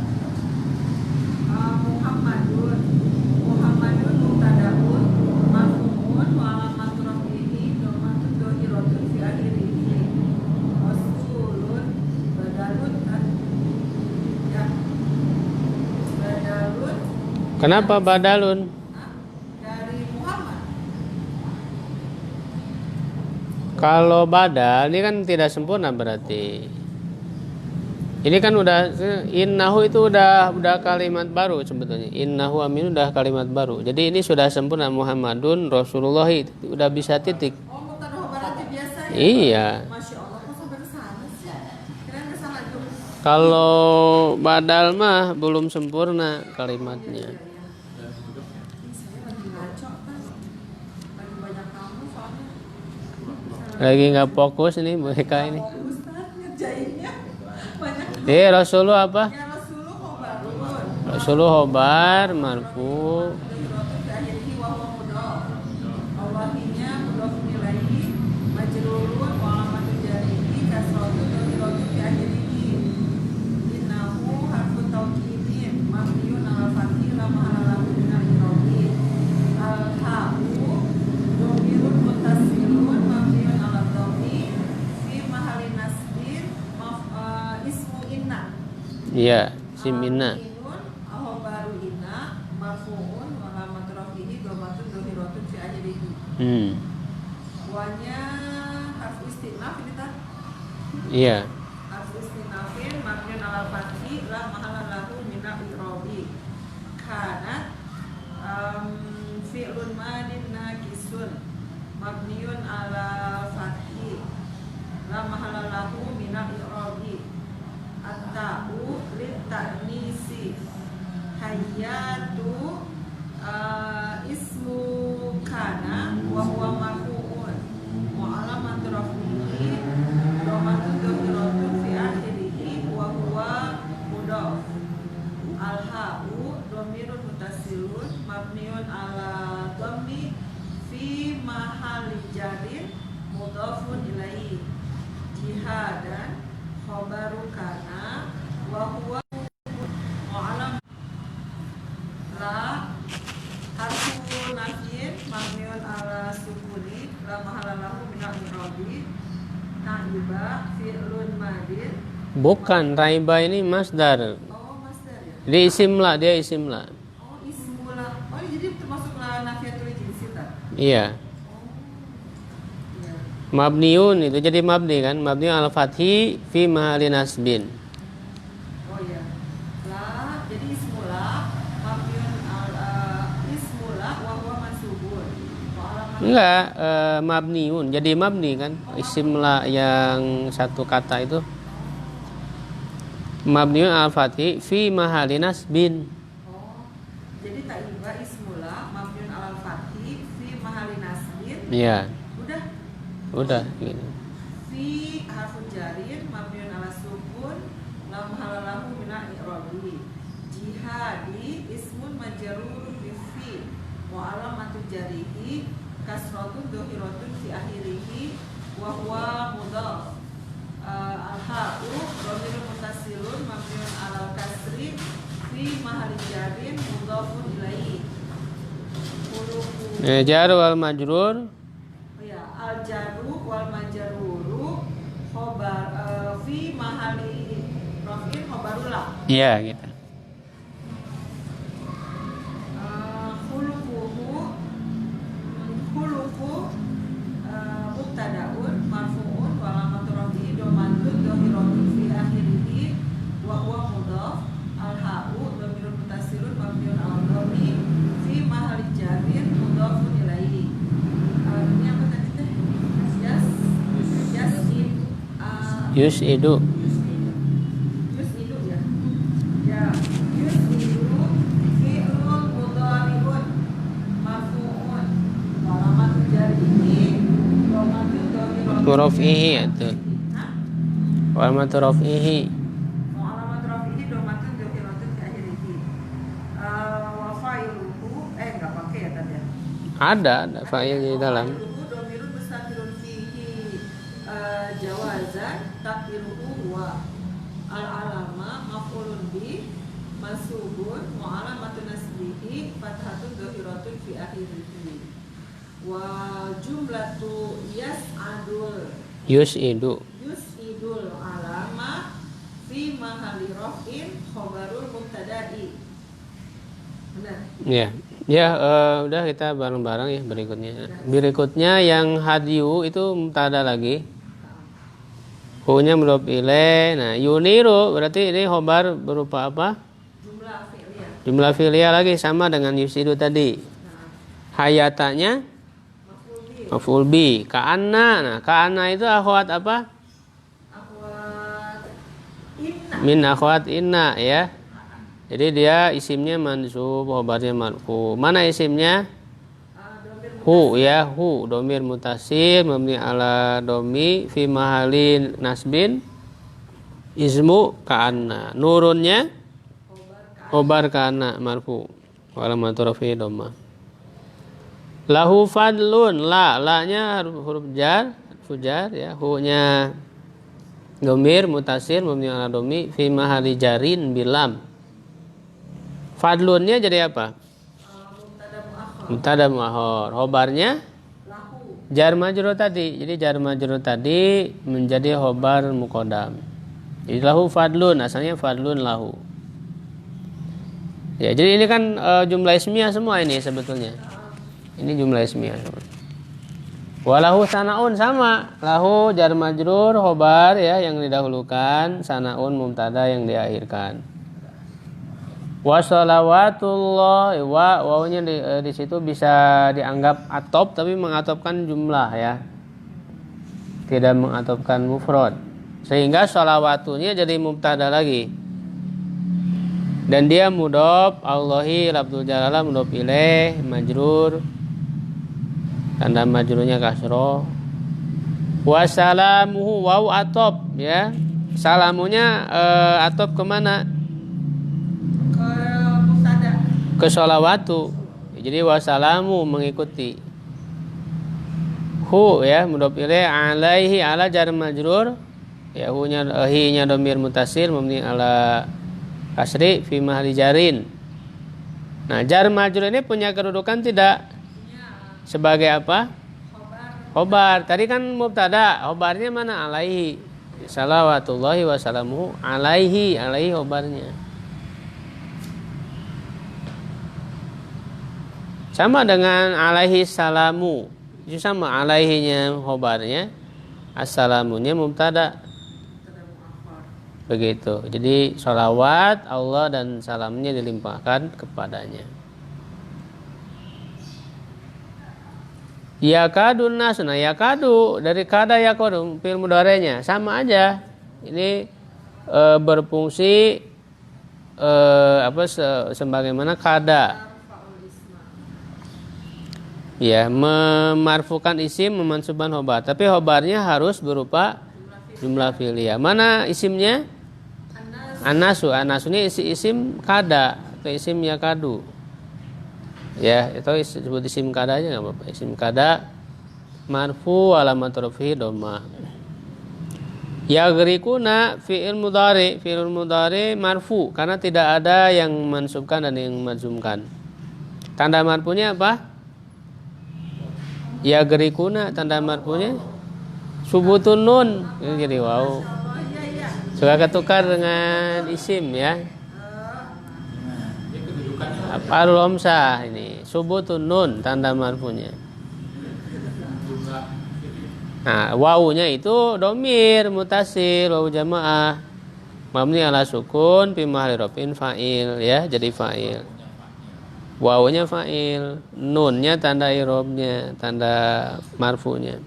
Muhammadun. Muhammadun mubtadaun marfu'un wa alamatu rafihi dhamatun dhahiratun fi akhirih. Rasulun badalun kan? Ya. Badalun. Kenapa badalun? Hah? Dari Muhammad. Kalau badal ini kan tidak sempurna berarti. Ini kan udah innahu itu udah kalimat baru sebetulnya. Innahu amin udah kalimat baru. Jadi ini sudah sempurna. Muhammadun Rasulullah itu udah bisa titik. Oh, mubtada khabar aja biasa ya? Iya. Masya Allah, kok sampai ke sana sih? Kirain ke sana tuh. Kalau badal mah belum sempurna kalimatnya. Ih, saya lagi ngaco kan. Lagi banyak kamu soalnya. Lagi nggak fokus ini mereka ini. Fokus kan ngerjainnya. Banyak. Rasulullah apa? Ya Rasulullah khobarun. Rasulullah khobar marfu. Akhirnya wa huwa mudhaf. Allahinya mudhaf ilaihi majrurun wa alamatu jarihi kasratun dhahiratun fi akhirih. Innahu harfu tawkidin mabniun ala fathi la mahala lahu min al-i'rabi. Al-ha'u dhamirun muttasilun mabniun ala dhammi fi mahalli nasbin ismu inna. Iya, simina. Inun ahobaru inna marfuun wa alamatu rafihi dhamatun dhahiratun fi akhirih. Wanya harfu istinaf ini kan? Iya. Harfu istinafin mabniun ala fathi la mahala lahu min al-i'rabi. Kanat fi'lun madin naqisun mabniun ala fathi la mahala lahu min al-i'rabi. At-ta'u lit-ta'nisi hayyatu ismu kana wa huwa marfu'un wa alamatu rafihi dhamatun dhahiratun fi akhirih wa huwa mudhaf. Al-ha'u dhamirun muttasilun mabniun ala dhammi fi mahalli jarin mudhafun ilaihi. Jihadan khobaru kana wa huwa alam la harfu nafyin mabniun ala sukuni la mahala lahu min al-i'rabi. Taiba fi'lun madin. Bukan, raiba ini masdar. Oh, masdar ya. Dia isimla, dia isimla. Oh, ismula. Oh, jadi termasuk la nafiyatul jinsi tak? Iya. Oh. Iya. Mabniun itu jadi mabni kan? Mabni al fathi fi mahalli nasbin. Oh ya, la jadi ismula mabniun al ismula wa huwa mansubun. Wa alamat Enggak, mabniun. Jadi mabni kan? Isimla yang satu kata itu mabniun al fathi fi mahalli nasbin. oh, jadi taiba ismula mabniun al fathi fi mahalli nasbin. Iya. Udah. Udah gitu. Fi harfun jarin mabniun ala sukun la mahala lahu min al-i'rabi. Jihadi ismun majrurun bi fi wa alamatu jarihi kasratun dhahiratun fi akhirih wa huwa mudhaf. Al-ha'u dhamirun muttasilun mabniun ala kasri fi mahalli jarin mudhafun ilaihi. Jar wal majrur. Ya, al-jaru wal majruru khobar fi mahalli raf'in khobarullah. Iya gitu. Khulufu mubtadaun marfu'un wa alamatu rafi'i dhamatun dhahiratun fi akhirih Yus'idu. Yus'idu ya. Ya, yus'idu fi'lun mudhari'un marfu'un wa alamatun jarrihi dhamatun dhamirun. Turaf'ihi itu. Hah? Wa alamatu raf'ihi. Wa alamat rafihi dhamatun dhamirun fi akhirih. Wa fa'iluhu enggak pakai ya tadi ya. Ada fa'il di dalam. Fa'iluhu dhamirun mustatirun fihi jawazan takdiruhu wa al-alama maf'ulun bi mansubun wa alamatun nasbihi fathatun dhahiratun fi akhirih wa jumlatu Yus'idu. yus'idul alama fi mahalli raf'in khabarul mubtada'i. Benar. Ya. Ya, udah kita bareng-bareng ya berikutnya. Berikutnya yang hadyu itu mubtada lagi. Hu-nya mudhof ilaih. Nah, yuniru berarti ini khobar berupa apa? Jumlah fi'liyah. Jumlah fi'liyah lagi sama dengan yusidu tadi. Hayatanya Maf'ul bi. maf'ul bi. Ka'anna. Nah, ka'anna itu akhwat apa? Akhwat inna. Min akhwat inna ya. Jadi dia isimnya mansub, khobarnya marfu. Mana isimnya? Domir Hu ya, hu domir mutasir mabni ala domi fi mahalin nasbin ismu ka'anna. Nurunnya khobar ka'anna marfu. Wa alamatu rafi'i dhamma. Lahu fadlun, la-nya huruf jar, fujar ya. Hu-nya domir mutasir mabni ala domi fi mahali jarin bilam. Fadlunnya jadi apa? mubtada muakhar. Mubtada muakhar. Khobarnya Lahu. jar majrur tadi. Jadi jar majrur tadi menjadi khobar muqaddam. Jadi lahu fadlun, asalnya fadlun lahu. Ya, jadi ini kan jumlah ismiyah semua ini sebetulnya. Ini jumlah ismiyah. Walahu sanaun sama. Lahu jar majrur khobar ya yang didahulukan, sanaun mubtada yang diakhirkan. Wa sholawatullah, wawunya di situ bisa dianggap atop tapi mengatopkan jumlah ya, tidak mengatopkan mufrad, sehingga sholawatunya jadi mubtada lagi dan dia mudhof. Allahi lafdzul jalalah mudhof ilaih majrur, tanda majrurnya kasroh. Wa salamuhu waw atop ya, salamunya atop kemana? Mubtada. Ke sholawatu. Jadi wassalamu mengikuti. Hu ya mudhof ilaih, alaihi ala jar majrur ya, hu-nya hi-nya dhamir mutasir mabni ala kasri fi mahalli jarin. Nah, jar majrur ini punya kedudukan tidak? Sebagai apa? Khobar. Tadi kan mubtada, khobarnya mana? Alaihi. Salawatullahi wassalamuhu alaihi, alaihi khobarnya. Sama dengan alaihi salamu. Itu sama, alaihinya khobarnya, assalamunya mubtada. Begitu. Jadi sholawat Allah dan salamnya dilimpahkan kepadanya. Yakadun nas. Nah, yakadu dari kada yakadu fi'il mudhari'nya sama aja. Ini berfungsi sebagaimana kada. Ya, memarfukan isim, memansubkan khobar. Tapi khobarnya harus berupa jumlah fi'liyah. Mana isimnya? Anasu. Anasu ini isim kada atau isim yakadu. Ya, itu disebut isim kada aja nggak apa-apa. Isim kada marfu alamat rafihi dhammah. Yagrikuna fi'il mudhari marfu karena tidak ada yang mansubkan dan yang majzumkan. Tanda marfunya apa? Yagrikuna, tanda marfunya subutun nun. Jadi wow. Suka ketukar dengan isim ya. Dia kedudukannya Af'alul khamsah ini subutun nun tanda marfunya. juga Nah, wawunya itu domir mutasil, wawu jamaah mabni ala sukun fi mahalli raf'in fa'il ya, jadi fa'il. Wawunya fa'il, nunnya tanda i'rabnya, tanda marfunya.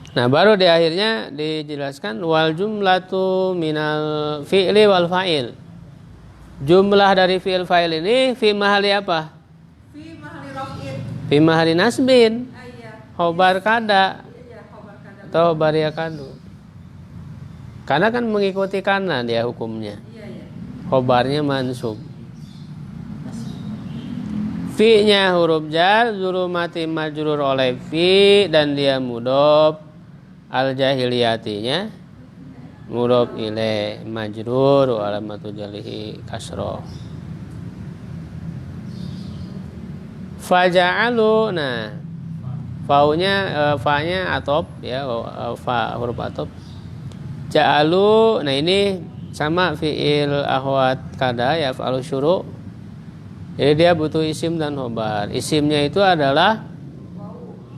Nah, baru di akhirnya dijelaskan wal jumlatu minal fi'li wal fa'il. Jumlah dari fi'il fa'il ini fi mahali apa? Fi mahali raf'in. Fi mahali nasbin. Iya. Khobar kada Iya, khabar kada. atau khobar yakadu. Karena kan mengikuti kana dia hukumnya. Iya, iya. Khobarnya mansub. Fi-nya huruf jar, zulumati majrur oleh fi dan dia mudhof. Al-jahiliyatinya mudhof ilaih majrur wa alamatu jalihi kasroh. Faja'alu, nah fa-nya atop ya, fa huruf atop. Ja'alu, nah ini sama fi'il ahwat kada ya fa'alu syuru'. Jadi dia butuh isim dan khobar. Isimnya itu adalah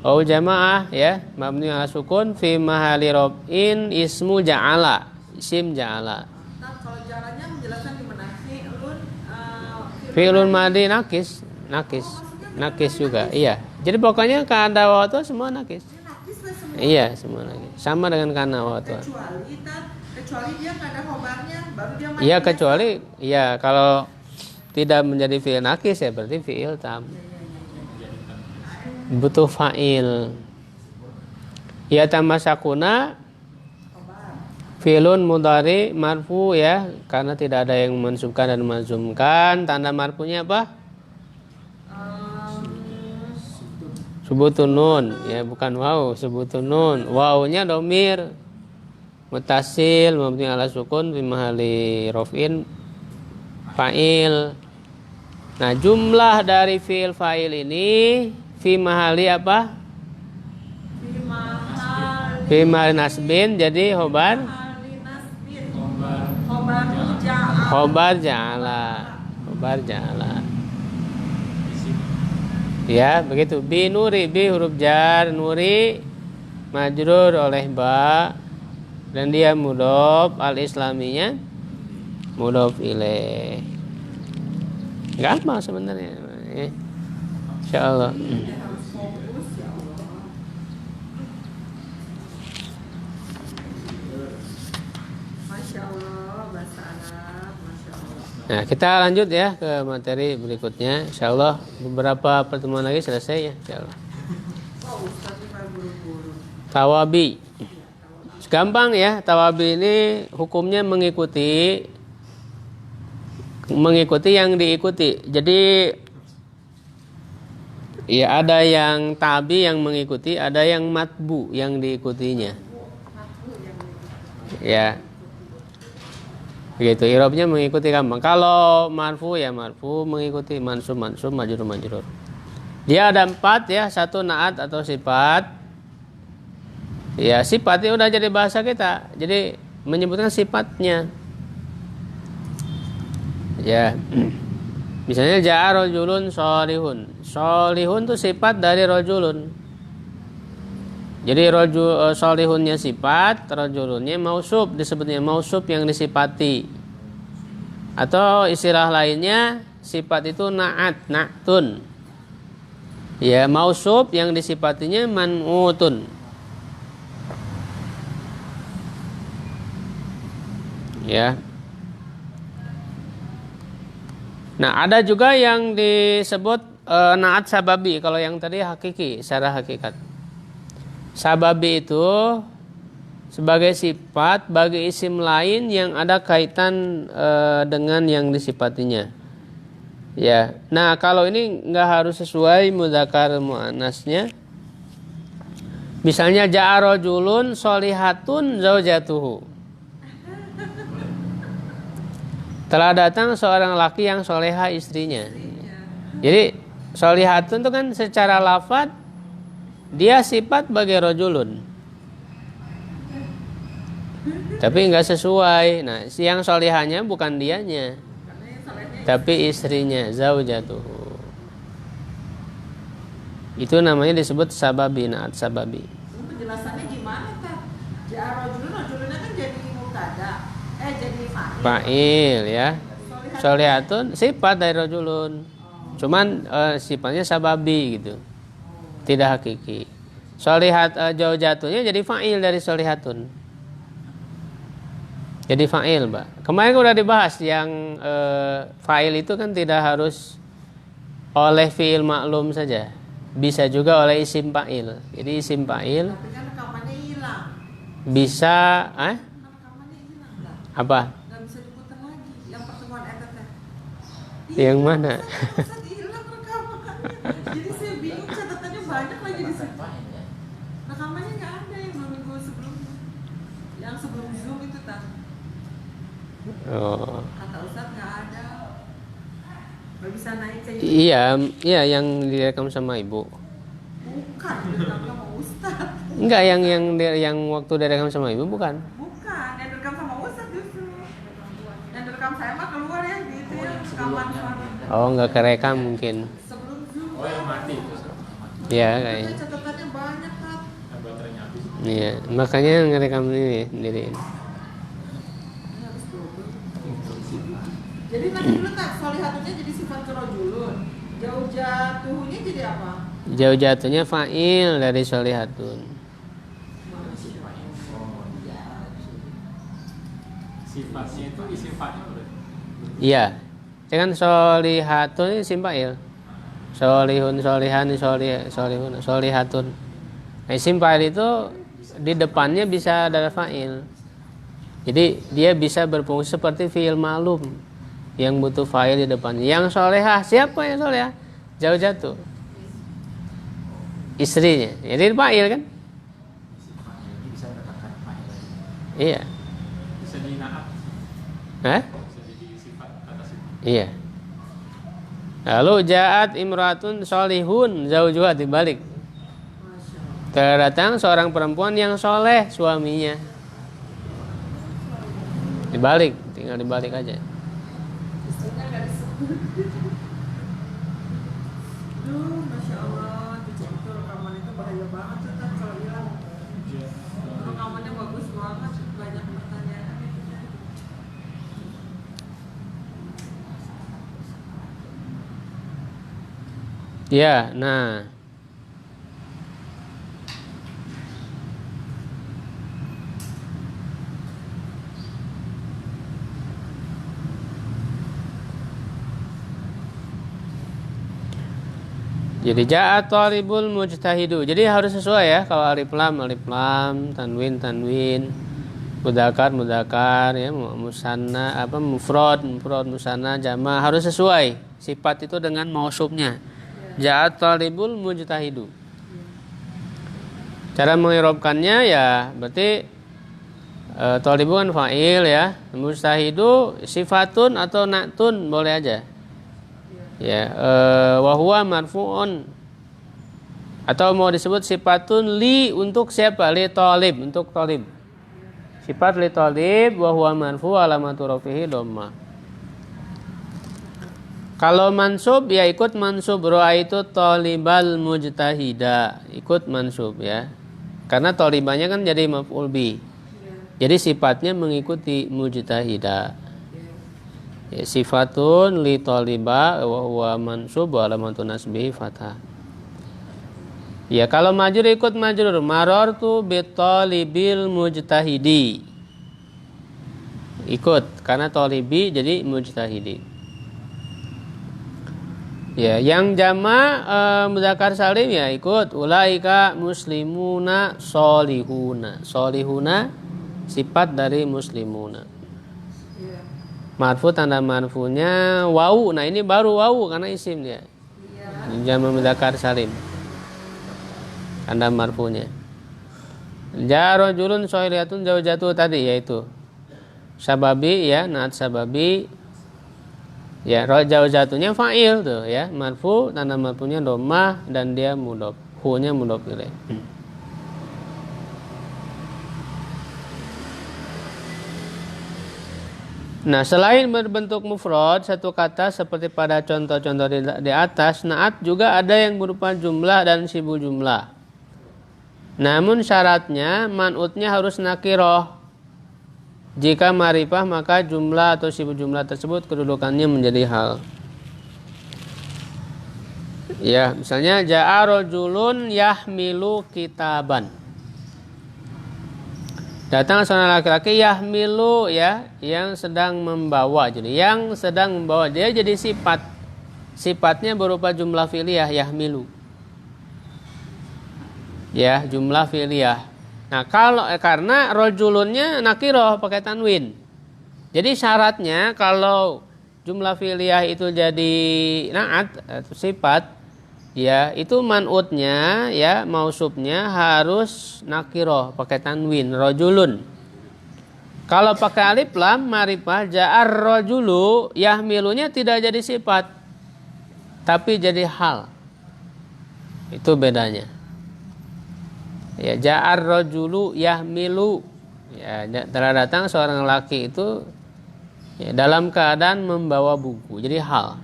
wau jamaah ya, mabni ala sukun fi mahali robin ismu ja'ala, isim ja'ala. Nah, kalau jalannya menjelaskan di mana? Fi'lun madi nakis juga. Iya. Jadi pokoknya kada wa itu semua nakis. Nakis lah semua. Iya, semua nakis. Sama dengan kana wa itu. Kecuali dia nggak ada khobarnya, baru dia Iya, kecuali iya kalau tidak menjadi fi'il nakis ya berarti fi'il tam. Butuh fa'il. Ya tamasakuna fi'lun mudhari marfu ya, karena tidak ada yang mensubkan dan mazumkan. Tanda marfunya apa? Subutun nun ya, bukan waw, subutun nun. Wawnya domir mutasil mabni ala sukun fi mahali raf'in fa'il. Nah, jumlah dari fi'il fa'il ini fi mahali apa? Fi mahali nasbin, jadi khobar khobar ja'ala. Ya, begitu. Bi nuri, bi huruf jar, nuri majrur oleh ba dan dia mudhof, al-islaminya mudhof ilaih. Gampang sebenarnya. Insyaallah. Masya Allah, bahasa Arab, Masya Allah. Nah, kita lanjut ya ke materi berikutnya. Insyaallah beberapa pertemuan lagi selesai ya, insyaallah. Oh, Ustaz ini buru-buru. Tawabi. Gampang ya, tawabi ini hukumnya mengikuti yang diikuti. Jadi ya ada yang tabi yang mengikuti, ada yang matbu yang diikutinya. Ya. Begitu, i'rabnya mengikuti gampang. Kalau marfu ya marfu mengikuti mansub majrur majrur. Dia ada 4 ya, 1 naat atau sifat. Ya, sifatnya udah jadi bahasa kita. Jadi menyebutkan sifatnya. Ya. Misalnya ja'a rajulun sholihun. Sholihun itu sifat dari rajulun. Jadi sholihunnya sifat, rajulunnya mausuf, disebutnya mausuf yang disifati. Atau istilah lainnya sifat itu na'tun. Ya, mausuf yang disifatinya man'utun. Ya. Nah, ada juga yang disebut naat sababi. Kalau yang tadi hakiki, secara hakikat. Sababi itu sebagai sifat bagi isim lain yang ada kaitan dengan yang disifatinya. Ya. Nah, kalau ini nggak harus sesuai mudzakkar muannasnya. Misalnya ja'a rajulun sholihatun zaujatuhu. Telah datang seorang laki yang soleha istrinya. Jadi solihatun itu kan secara lafaz dia sifat bagi rajulun, tapi nggak sesuai. Nah, yang solehanya bukan dianya, tapi istrinya, zaujatuhu. Itu namanya disebut sababi, naat sababi. Penjelasannya gimana, Kak? Ja'a rajulunnya kan jadi mubtada. Jadi fa'il ya. Solihatun sifat dari rajulun. Cuman sifatnya sababi gitu. Tidak hakiki. Solihat zaujatunya jadi fa'il dari solihatun. Jadi fa'il, Mbak. Kemarin udah dibahas yang fa'il itu kan tidak harus oleh fi'il maklum saja. Bisa juga oleh isim fa'il. Jadi isim fa'il Tapi kan rekamannya hilang. bisa Rekamannya hilang lah. apa? Nggak bisa diputar lagi. Yang pertemuan eta teh. Yang mana? Ustaz, hilang rekamannya. Jadi saya bingung, catatannya banyak lagi di situ. Rekamannya nggak ada yang 2 minggu sebelumnya. Yang sebelum Zoom itu tak. Oh. Kata Ustaz nggak ada. Nggak bisa naik ke YouTube. Iya yang direkam sama ibu. Bukan, direkam sama Ustaz. Enggak yang waktu direkam sama ibu bukan? Bukan, yang direkam sama Ustaz justru. Yang direkam saya mah keluar ya gitu ya, rekaman suara. Oh, enggak kerekam mungkin. Sebelum Zoom. Oh yang mati itu sekarang mati. Iya Itu kayaknya. catatannya banyak kan. Yang baterainya habis. Iya, makanya ngerekam ini sendiri. Ini harus double. Jadi nanti dulu tak solihatunya jadi sifat kerojulun. Jauh jatuhnya jadi apa? Jauh jatuhnya fa'il dari solihatun. Sifatnya itu isim fa'il berarti. Iya. Kan solihatun ini isim fa'il. Solihun, solihani, solihun, solihatun. Nah, isim fa'il itu di depannya bisa ada fa'il. Jadi dia bisa berfungsi seperti fi'il ma'lum yang butuh fa'il di depannya. Yang solehah, siapa yang solehah? Jauh jatuh. Istrinya. Jadi fa'il kan? Bisa katakan fa'il. Iya. Bisa dinaat. Hah? Bisa jadi sifat kata sifat. Iya. Lalu ja'at imratun solihun, zaujuha dibalik. Masya Allah. Terdatang seorang perempuan yang soleh suaminya. Dibalik, tinggal dibalik aja. Istrinya nggak disebut. Duh, Masya Allah, itu rekaman itu bahaya banget tuh Tan, kalau hilang. Rekamannya bagus banget, banyak pertanyaan. Ya, nah. Jadi ja'at talibul mujtahidu. Jadi harus sesuai ya, kalau alif lam, tanwin, mudzakkar ya, musanna mufrad, musanna, jama harus sesuai sifat itu dengan mausufnya. Ja'at talibul mujtahidu. Cara mengirobkannya ya berarti talibu kan fa'il ya, mujtahidu sifatun atau na'tun boleh aja. Ya, wa huwa marfu'un. Atau mau disebut sifatun li untuk siapa? Li talib, untuk talib. Sifat li talib wa huwa marfu' alamatu rafihi dhammah. Kalau mansub ya ikut mansub, ra'aitu talibal mujtahida, ikut mansub ya. Karena talibanya kan jadi maf'ul bi. Jadi sifatnya mengikuti mujtahida. Ya, sifatun li taliba wa huwa mansub wa alamatu nasbihi fathah. Ya, kalau majrur ikut majrur, marartu bi talibil mujtahidi. Ikut karena talibi jadi mujtahidi. Ya, yang jama mudzakkar salim ya ikut ulaika muslimuna solihuna. Solihuna sifat dari muslimuna. Iya. Marfu tanda marfunya wawu. Nah, ini baru wawu karena isim dia. Iya. Jama mudzakkar salim. Tanda marfunya. Ja rajulun soiliyatun zaujatu tadi yaitu sababi ya, naat sababi. Ya, zaujatunya fa'il tuh ya, marfu tanda marfunya dhammah dan dia mudhof. Hu-nya mudhof ilaih. Nah, selain berbentuk mufrad satu kata seperti pada contoh-contoh di atas, naat juga ada yang berupa jumlah dan sibuk jumlah. Namun syaratnya man'utnya harus nakiroh. Jika ma'rifah maka jumlah atau sibuk jumlah tersebut kedudukannya menjadi hal. Ya, misalnya ja'a rajulun yahmilu kitaban. Datang seorang laki-laki yahmilu, ya, yang sedang membawa. Jadi yang sedang membawa, dia jadi sifat. Sifatnya berupa jumlah fi'liyah yahmilu. Ya, jumlah fi'liyah. Nah, karena rajulunnya nakirah pakai tanwin. Jadi syaratnya kalau jumlah fi'liyah itu jadi na'at atau sifat, ya, itu man'utnya, ya, mausubnya harus nakirah pakai tanwin, rajulun. Kalau pakai alif lam ma'rifah, ja'ar rajulu, yahmilunya tidak jadi sifat, tapi jadi hal. Itu bedanya. Ya, ja'ar rajulu yahmilu, ya, telah datang seorang laki itu, ya, dalam keadaan membawa buku, jadi hal.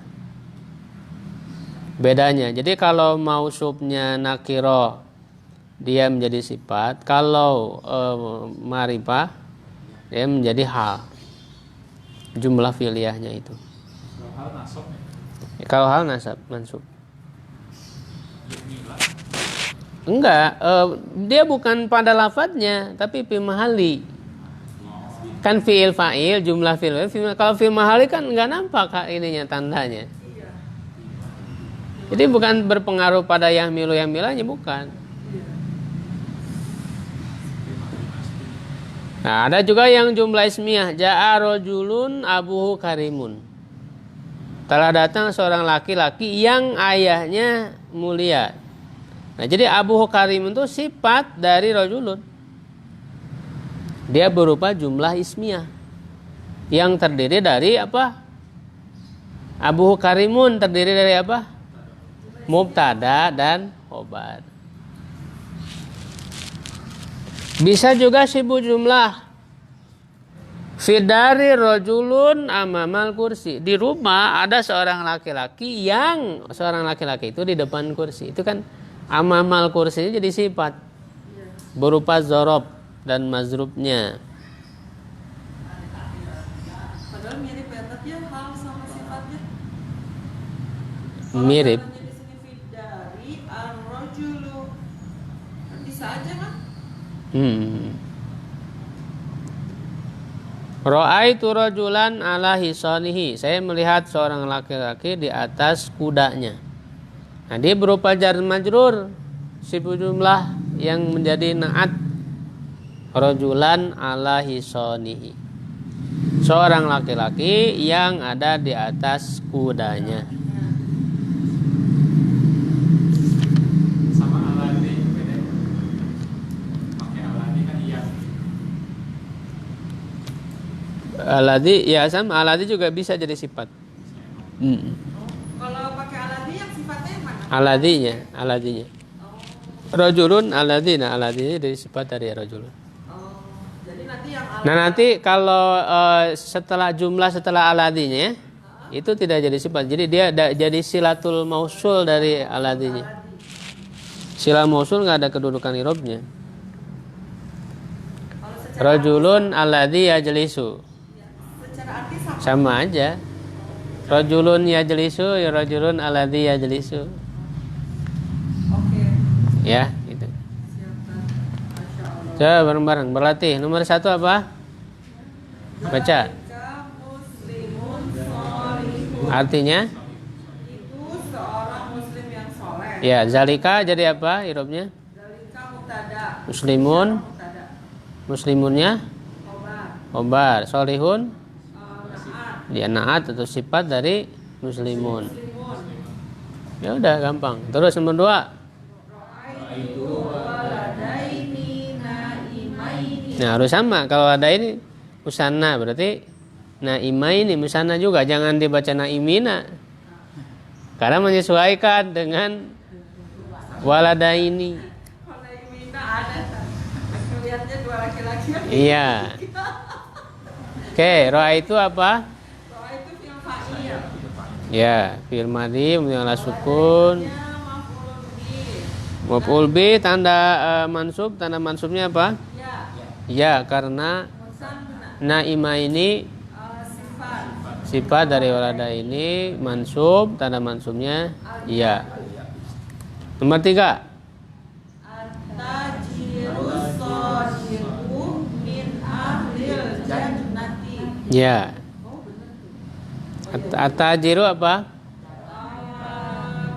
Bedanya. Jadi kalau mausubnya nakiro, dia menjadi sifat. Kalau ma'rifah, dia menjadi hal. Jumlah fi'liyahnya itu. Kalau hal nasab ya. Kalau hal nasab, mansub. Bismillah. Enggak, dia bukan pada lafadznya, tapi fi mahali. Kan fi'il fa'il, jumlah fi'il. Kalau fi mahali kan enggak nampak ininya, tandanya. Jadi bukan berpengaruh pada yahmilanya, bukan. Nah, ada juga yang jumlah ismiyah, ja'a rajulun abuhu karimun. Telah datang seorang laki-laki yang ayahnya mulia. Nah, jadi abuhu karimun itu sifat dari rajulun. Dia berupa jumlah ismiyah yang terdiri dari apa? Abuhu karimun terdiri dari apa? Mubtada dan khobar. Bisa juga sibuk jumlah. Fidari rajulun amamal kursi. Di rumah ada seorang laki-laki itu di depan kursi. Itu kan amamal kursi jadi sifat berupa zorob dan mazrubnya. Padahal mirip ya, tapi ya hal sama sifatnya. Mirip. Kalau di sini fidari ar-rajulu, kan bisa aja kan? Ra'aitu rajulan ala hisanihi. Saya melihat seorang laki-laki di atas kudanya. Nah, dia berupa jar majrur, sifat jumlah yang menjadi na'at. Rajulan ala hisanihi. Seorang laki-laki yang ada di atas kudanya. Sama aladi beda. Pakai aladi kan iya. Aladi, ya sama, aladi juga bisa jadi sifat. Kalau pakai aladi yang sifatnya yang mana? Aladinya. Rajulun aladi, nah aladinya dari sifat dari rajulun. Jadi nanti yang aladi. Nah, nanti kalau setelah aladinya, itu tidak jadi sifat. Jadi dia jadi silatul mausul dari aladinya. Sila mausul nggak ada kedudukan irobnya. Rajulun aladi yajlisu. Secara arti sama. Sama aja. Rajulun yajlisu, ya rajulun aladi yajlisu. Oke. Ya, gitu. Siapkan. Masya Allah. Coba bareng-bareng berlatih. Nomor 1 apa? Baca. Zalika muslimun sholihun. Artinya? Itu seorang muslim yang soleh. Ya, zalika jadi apa irobnya? Zalika mubtada. Muslimun. Mubtada. Muslimunnya Khobar. khobar. Solihun Naat. dia naat atau sifat dari muslimun. Muslimun. Ya udah gampang. Terus nomor 2. Ra'aitu waladaini naimaini. Nah, harus sama. Kalau ada ini musanna berarti naimaini musanna juga, jangan dibaca naimina. Karena menyesuaikan dengan waladaini. Walaimina ada. Lihatnya dua laki-laki. Iya. Oke, roa itu apa? Roa itu film fa'il. Ya, fi'il madhi mubni ala sukun. Ya, maf'ulun bih. Maf'ul bi tanda mansub, tanda mansubnya apa? Ya. Ya, karena Musanna. naima ini Sifat. sifat dari walada ini mansub, tanda mansubnya ya. Nomor 3. At-tajirus shadiqu min ahlil jannati. Ya. Oh benar tuh. At-tajiru apa?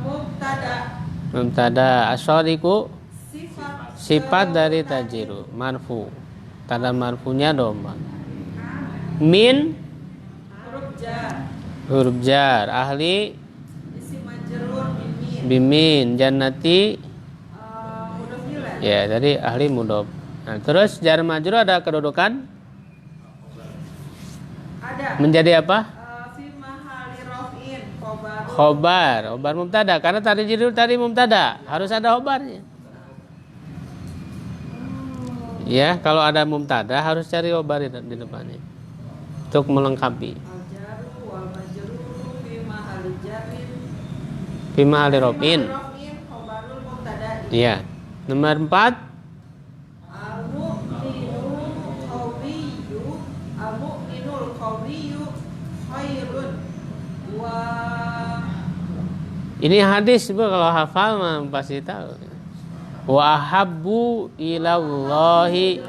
Mubtada. Mubtada. As-shadiqu Sifat. sifat dari tajiru, marfu. Tanda marfunya doma. Min Huruf jar. huruf jar. Ahli Isim majrur bimin. bimin. Jannati Mudhof ilaih. ya, tadi ahli mudhof. Nah, terus jar majrur ada kedudukan Ada. menjadi apa? Fi mahali raf'in khobar. Khobar. Khobar mubtada. Karena tadi judul tadi mubtada, harus ada khobarnya. Ya, kalau ada mubtada harus cari khobar di depannya untuk melengkapi. Al-jaru wal majruru fi mahali jarrin. Fi mahali raf'in. Raf'in khobarul mubtada'i. Iya. Nomor 4. Al-mu'minul qawiyyu khairun wa Ini hadis Bu, kalau hafal mah pasti tahu. Wa habbu ilallahi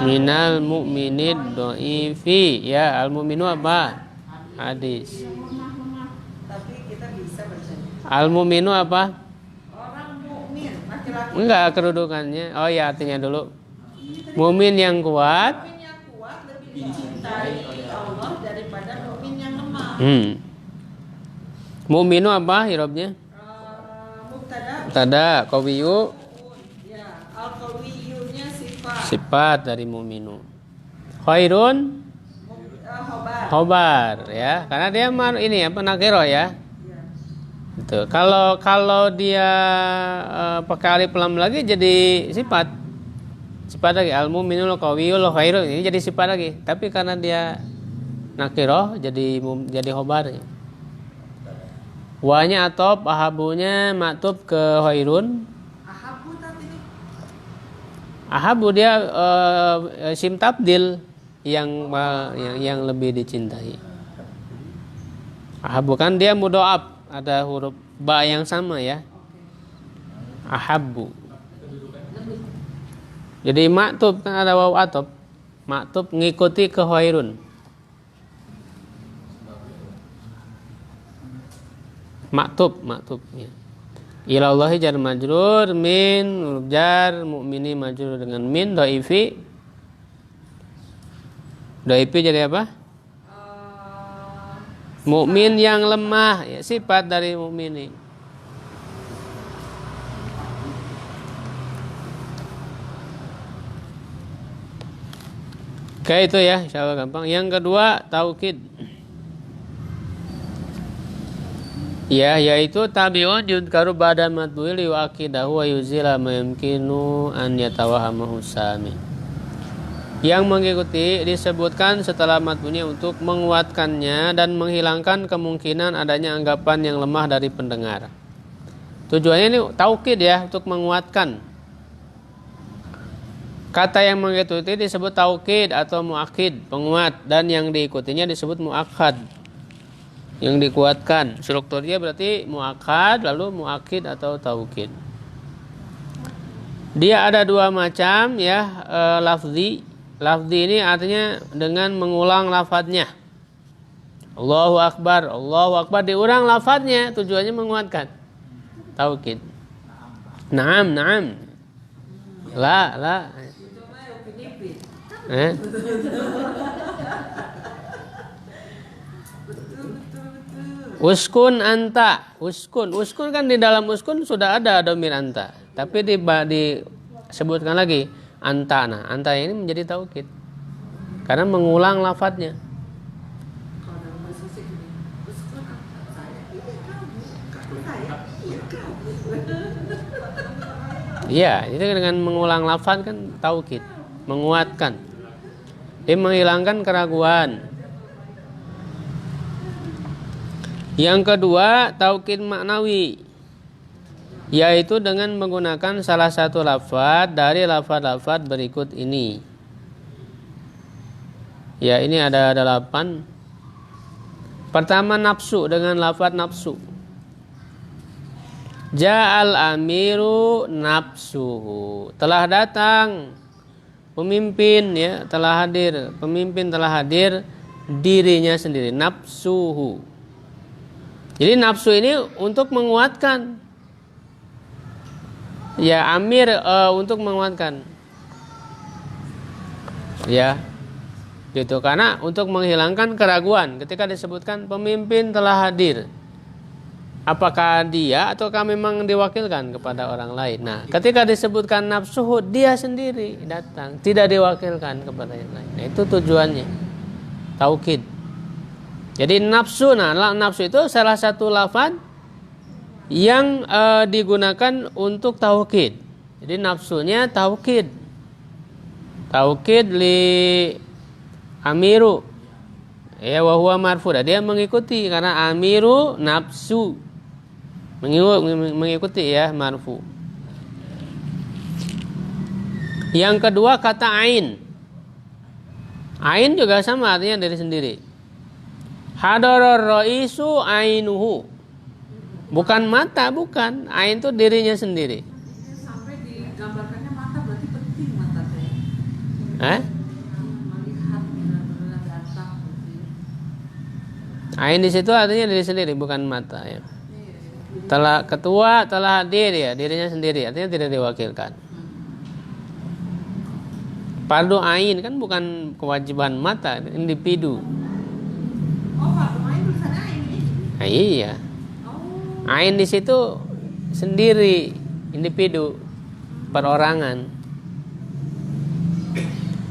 minal mu'minid dhaifi. Ya, al mu'minu apa? Hadis. tapi kita bisa baca. Al mu'minu apa? Orang mukmin laki-laki Enggak kedudukannya. Oh ya, artinya dulu. Mukmin yang kuat. mukmin yang kuat lebih dicintai Allah daripada mukmin yang lemah. Mu'minu apa hirobnya? Mubtada Tada qawiyu ya al-qawiyyunya sifat. sifat dari mu'minu. Khairun Khobar. khobar ya, karena dia ini apa nakiro ya. Ya. Gitu. Kalau dia pakai alif lam lagi jadi sifat. Sifat lagi al mu'minul qawiyul khairun, ini jadi sifat lagi. Tapi karena dia nakiro jadi khobar. Wanya atop, ahabunya maktub ke khairun. Ahabu tadi Ahabu dia sim tabdil yang lebih dicintai. Ahabu kan dia mudhoaf, ada huruf ba yang sama ya. Ahabu. Jadi maktub kan ada waw atop. Maktub ngikuti ke khairun. Maktub ya. Ilallahi jar majrur min huruf jar mukmini majrur dengan min dhaifi. Dhaifi jadi apa? Mukmin yang lemah ya, sifat dari mukmini. Oke itu ya, insyaallah gampang. Yang kedua taukid. Ya, yaitu tabi'un yudkaru ba'da madbu'il wa aqidahu wa yuzila ma yumkinu an yatawahamahu sami. Yang mengikuti disebutkan setelah matbunya untuk menguatkannya dan menghilangkan kemungkinan adanya anggapan yang lemah dari pendengar. Tujuannya ini taukid ya, untuk menguatkan. Kata yang mengikuti disebut taukid atau muakid, penguat, dan yang diikutinya disebut muakkad, yang dikuatkan. Strukturnya berarti muakkad lalu muakid atau taukid. Dia ada dua macam ya, lafzi. Lafzi ini artinya dengan mengulang lafadznya. Allahu Akbar diulang lafadznya, tujuannya menguatkan. Taukid. Naam. La. itu mah Upin Ipin. Uskun anta. Uskun kan di dalam uskun sudah ada domir anta. Tapi disebutkan lagi anta. Nah, anta ini menjadi taukid. Karena mengulang lafadznya. Kalau dalam bahasa Inggris gini, uskun angkat saya, ini kamu saya, iya kamu. Iya, itu dengan mengulang lafadz kan taukid, menguatkan. Dia menghilangkan keraguan. Yang kedua, taukid maknawi, yaitu dengan menggunakan salah satu lafadz dari lafadz-lafadz berikut ini. Ya, ini ada 8. Pertama nafsu, dengan lafadz nafsu. Ja'al amiru nafsuhu. Telah datang pemimpin, ya, telah hadir. Pemimpin telah hadir dirinya sendiri, nafsuhu. Jadi nafsu ini untuk menguatkan. Ya, amir untuk menguatkan. Ya. Gitu, karena untuk menghilangkan keraguan ketika disebutkan pemimpin telah hadir. Apakah dia ataukah memang diwakilkan kepada orang lain? Nah, ketika disebutkan nafsuhu, dia sendiri datang, tidak diwakilkan kepada yang lain. Nah, itu tujuannya. Taukid. Jadi nafsu, nah nafsu itu salah satu lafaz yang digunakan untuk taukid. Jadi nafsunya taukid. Taukid li amiru. Ya, wa huwa marfu. Dia mengikuti karena amiru nafsu. Mengikuti, ya, marfu. Yang kedua kata ain. Ain juga sama artinya diri sendiri. Hadarar raisu ainuhu. Bukan mata, bukan. Ain itu dirinya sendiri. Sampai digambarkannya mata, berarti penting mata teh. Melihat benar-benar datang. Ain di situ artinya diri sendiri, bukan mata, ya. Telah ketua telah hadir, ya, dirinya sendiri, artinya tidak diwakilkan. Fardu ain kan bukan kewajiban mata, individu. Oh, fardu ain tulisannya ain ini. Nah, iya. Oh. Ain di situ sendiri, individu, perorangan.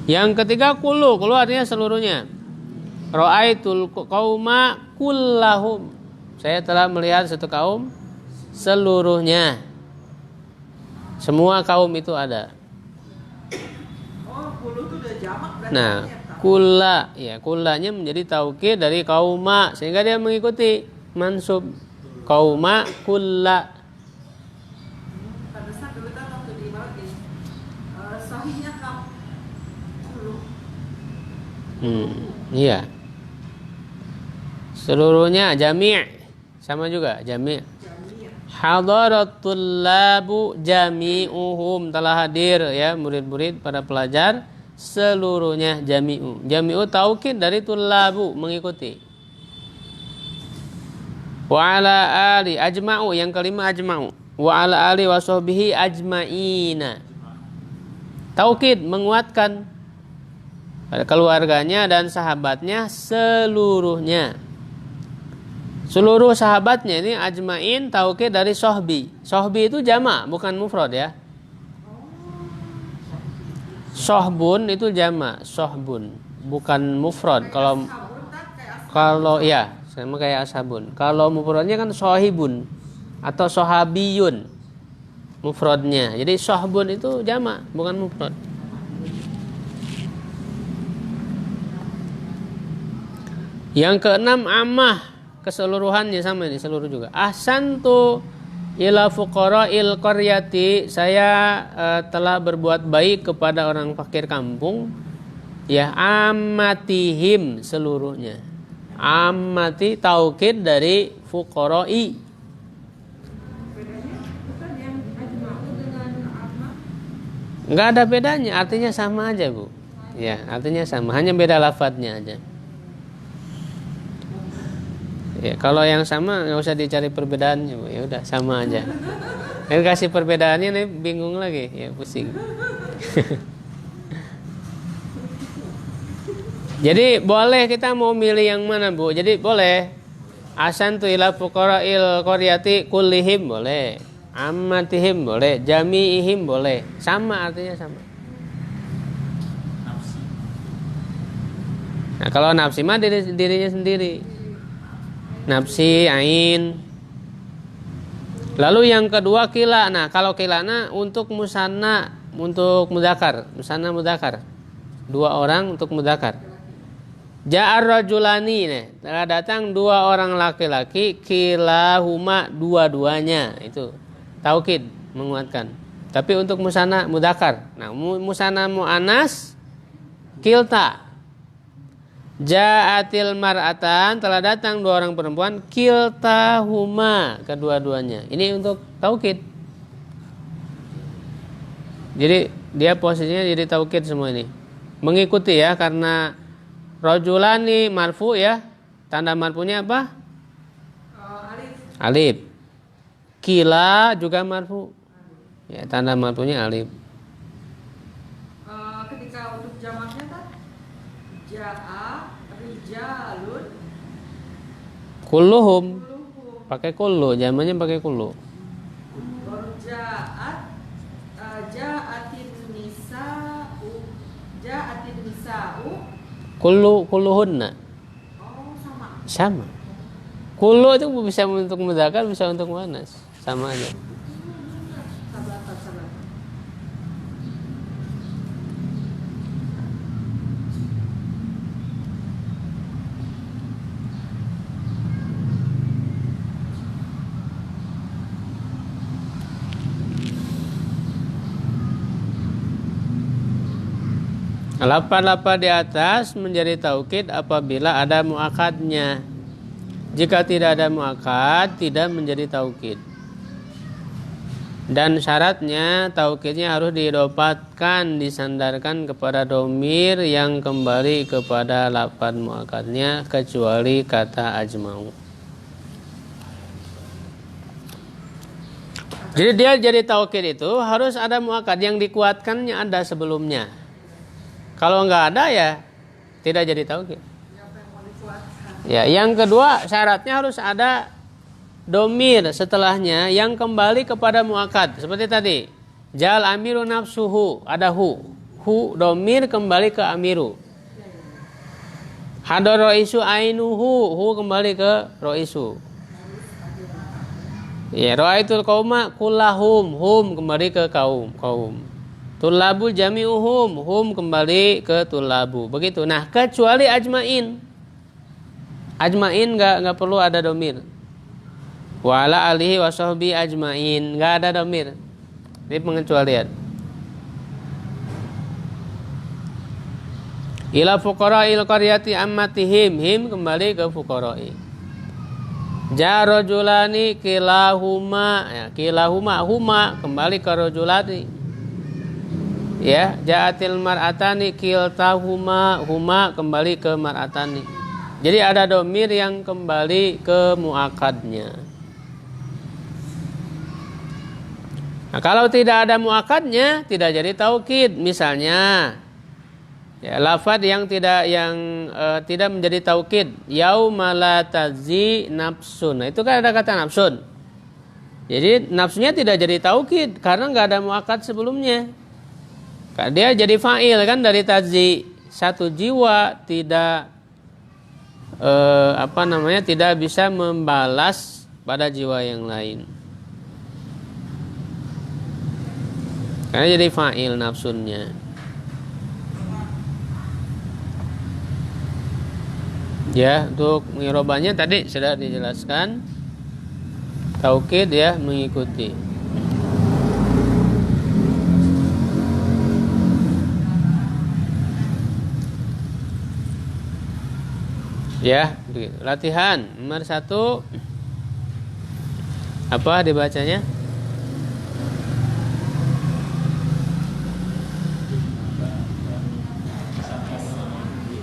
Yang ketiga kullu artinya seluruhnya. Ra'aitul qauma kullahum. Saya telah melihat satu kaum seluruhnya. Semua kaum itu ada. Oh, kulu itu udah jamak berarti. Nah, kulla, ya, kullanya menjadi taukid dari kauma sehingga dia mengikuti mansub kauma kulla. Pada saat dulu kan waktu di ibarat gini, sahihnya kaum kulu. Iya. Seluruhnya jami', sama juga jami'. Hadaratul labu jami'uhum, telah hadir, ya, murid-murid para pelajar seluruhnya, jami'u. Jami'u taukid dari tullabu, mengikuti. Wa ala ali ajma'u, yang kelima ajma'u. Wa ala ali wa sahbihi ajma'ina. Taukid, menguatkan keluarganya dan sahabatnya seluruhnya. Seluruh sahabatnya ini ajma'in taukid dari sohbi. Sohbi itu jamak, bukan mufrad, ya. Sohbun itu jamak, sohbun, bukan mufrad. Kalau ya sama kayak ashabun. Kalau mufradnya kan sohibun atau sohabiyun, mufradnya. Jadi sohbun itu jamak, bukan mufrad. Yang keenam ammah, keseluruhannya sama ini, seluruh juga. Ahsantu ila fuqara'il qaryati, saya telah berbuat baik kepada orang fakir kampung, ya, ammatihim, seluruhnya. Ammati taukid dari fuqara'i. Enggak ada bedanya, artinya sama aja, Bu. Ya, artinya sama, hanya beda lafadznya aja. Ya, kalau yang sama nggak usah dicari perbedaannya, Bu. Ya udah sama aja. Kalau kasih perbedaannya nih bingung lagi, ya pusing. Jadi boleh kita mau milih yang mana, Bu? Jadi boleh. Ahsantu ila fuqara'il qaryati kullihim boleh. Ammatihim boleh, jami'ihim boleh. Sama, artinya sama. Nafsi. Nah, kalau nafsi mah dirinya sendiri. Nafsi ain. Lalu yang kedua kila. Nah, kalau kilana untuk musanna, untuk mudzakkar, musanna mudzakkar. Dua orang untuk mudzakkar. Ja'ar rajulani, nih, telah datang dua orang laki-laki, kilahuma, dua-duanya, itu taukid, menguatkan. Tapi untuk musanna mudzakkar. Nah, musanna muannas kilta. Ja'atil mar'atan, telah datang dua orang perempuan, kiltahuma, kedua-duanya. Ini untuk taukid. Jadi dia posisinya jadi taukid semua ini. Mengikuti ya, karena rajulani marfu ya. Tanda marfunya apa? Alif. Alif. Kila juga marfu. Ya, tanda marfunya alif. Ketika untuk jamaknya kan ja'a rijalun Kulluhum. kulluhum. Pakai kullu, zamannya pakai kullu. Baru ja'atin nisa'u. Kulluhunna. Oh, sama. Sama. Kullu itu bisa untuk mudzakkar, bisa untuk muannas. Sama aja. Sabar. Lafaz-lafaz di atas menjadi taukid apabila ada muakadnya. Jika tidak ada muakad, tidak menjadi taukid. Dan syaratnya taukidnya harus didapatkan, disandarkan kepada domir yang kembali kepada lafaz muakadnya, kecuali kata ajma'u. Jadi dia jadi taukid itu harus ada muakad, yang dikuatkannya ada sebelumnya. Kalau nggak ada ya tidak jadi taukid. Ya, yang kedua syaratnya harus ada domir setelahnya yang kembali kepada muakad. Seperti tadi, jal amiru nafsuhu, ada hu domir kembali ke amiru. Hadar roisu ainuhu, hu kembali ke roisu. Ya, roaitul qauma kullahum, hum kembali ke kaum. Tulabul jami'uhum, hum kembali ke tulabu. Begitu. Nah, kecuali ajmain. Ajmain enggak perlu ada domir. Wa ala alihi wa sahbi ajmain, enggak ada domir. Ini pengecualian. Ila fuqara'il qaryati ammatihim, him kembali ke fuqara'i. Jarajulani kilahuma, ya, kilahuma huma kembali ke rajulati. Ya, ja'atil mar'atani kiltahuma, huma kembali ke mar'atani. Jadi ada domir yang kembali ke muakadnya. Nah, kalau tidak ada muakadnya tidak jadi taukid. Misalnya ya, lafaz yang tidak menjadi taukid, yauma la tazi nafsun. Nah, itu kan ada kata nafsun. Jadi nafsunya tidak jadi taukid karena nggak ada muakad sebelumnya. Dia jadi fa'il kan dari tazi. Satu jiwa tidak tidak bisa membalas pada jiwa yang lain. Karena jadi fa'il nafsunnya. Ya, untuk mengirobahnya tadi sudah dijelaskan. Taukid ya, mengikuti. Ya, latihan nomor 1. Apa dibacanya?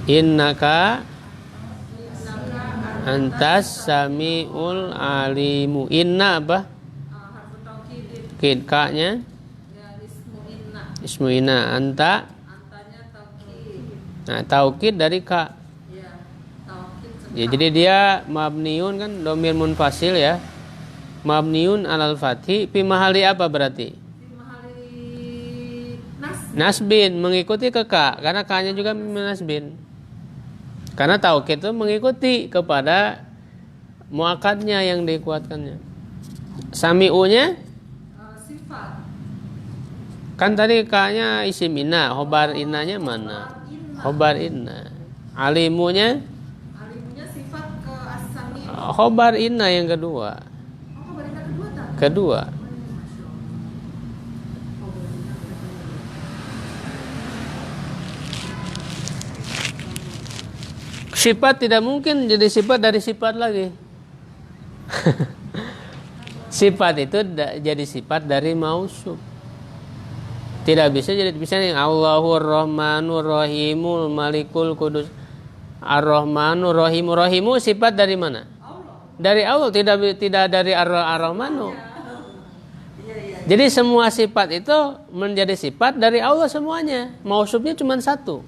Innaka antas samiul alimu. Inna apa? Harfu taukid. Kid ka-nya Ya, ismu inna. ismu inna. Anta. Antanya taukid. Nah, taukid dari ka. Ya, taukid. Ya, jadi dia mabniun kan domir munfasil ya. Mabniun alal fathi fi mahali apa berarti? Di mahali Nasbin, mengikuti ke ka, karena ka-nya juga nasbin. Karena taukid itu mengikuti kepada muakadnya yang dikuatkannya. Sami'unya sifat. kan tadi ka-nya isim inna, khobar innanya mana? Khobar inna. Alimunya Alimunya sifat ke as-sami'. khobar inna yang kedua. Oh, kembali ke kedua tak? Kedua. Sifat tidak mungkin jadi sifat dari sifat lagi. Sifat itu jadi sifat dari mausuf. Tidak bisa jadi misalnya Allahur Rahmanur Rahimul Malikul Kudus Ar-Rahmanur Rahimu. Rahimu sifat dari mana? Dari Allah, tidak dari Ar-Rahmanu. Jadi semua sifat itu menjadi sifat dari Allah semuanya. Mausufnya cuma satu.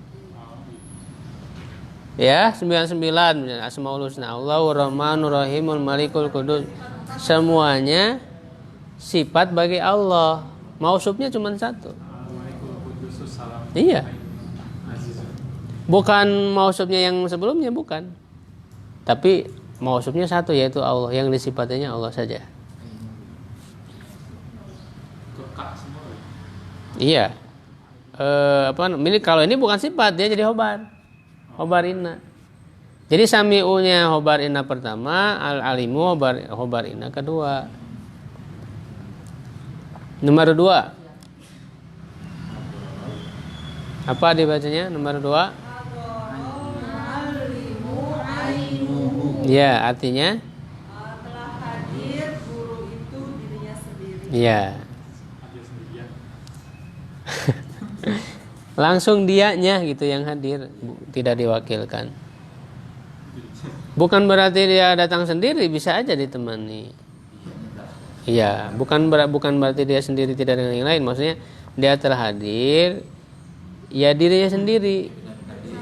Ya, 99 Asmaul Husna. Allahur Rahmanur Rahimul Malikul Kudus. Semuanya sifat bagi Allah. Mausufnya cuma satu. Iya. Bukan mausufnya yang sebelumnya, bukan. Tapi mausufnya satu, yaitu Allah. Yang disifatinya Allah saja. Iya. Ini kalau ini bukan sifat, dia jadi khobar. Khobar inna. Jadi sami'unya khobar inna pertama, al-alimu khobar inna kedua. Nomor 2. Apa dibacanya? Nomor 2. Ya, artinya telah hadir guru itu dirinya sendiri. ya. Langsung dianya gitu yang hadir, tidak diwakilkan. Bukan berarti dia datang sendiri, bisa aja ditemani. Iya, bukan berarti dia sendiri tidak dengan yang lain. Maksudnya dia telah hadir, ya dirinya sendiri,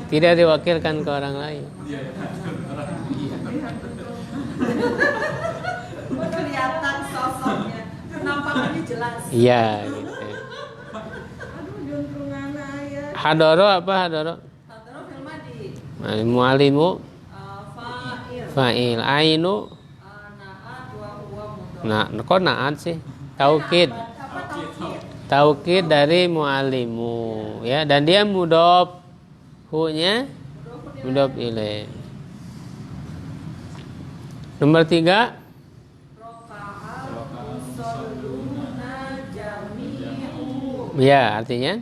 tidak diwakilkan ke orang lain. Kelihatan sosoknya, penampakannya jelas. Iya, gitu. Aduh, juntrungan ayat. Hadoro apa hadoro? Hadoro fil madi. Mu'alimu Fa'il. fa'il. Ainu Na'at wa huwa mudhaf. nah, kok naat sih? Taukid. Apa taukid? Taukid dari mu'alimu, ya, dan dia mudhof, hu-nya mudhof ilaih. Nomor 3. Roka'al musalluna jami'u. Ya, artinya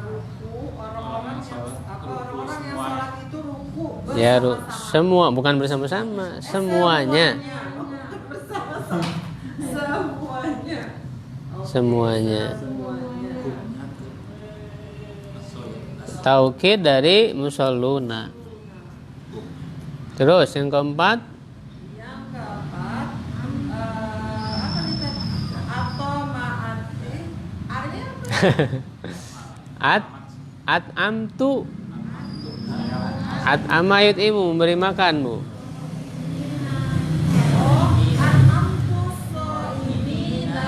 Ruku, orang-orang yang salat itu ruku ya bersama-sama. semua, bukan bersama-sama, semuanya. Semuanya. Taukid dari musalluna. Terus yang keempat, Yang keempat, apa nih tadi? Atau ma'ati. Artinya apa? amtu amayut imu, memberi makanmu. Oh, an'amtu sho'imina.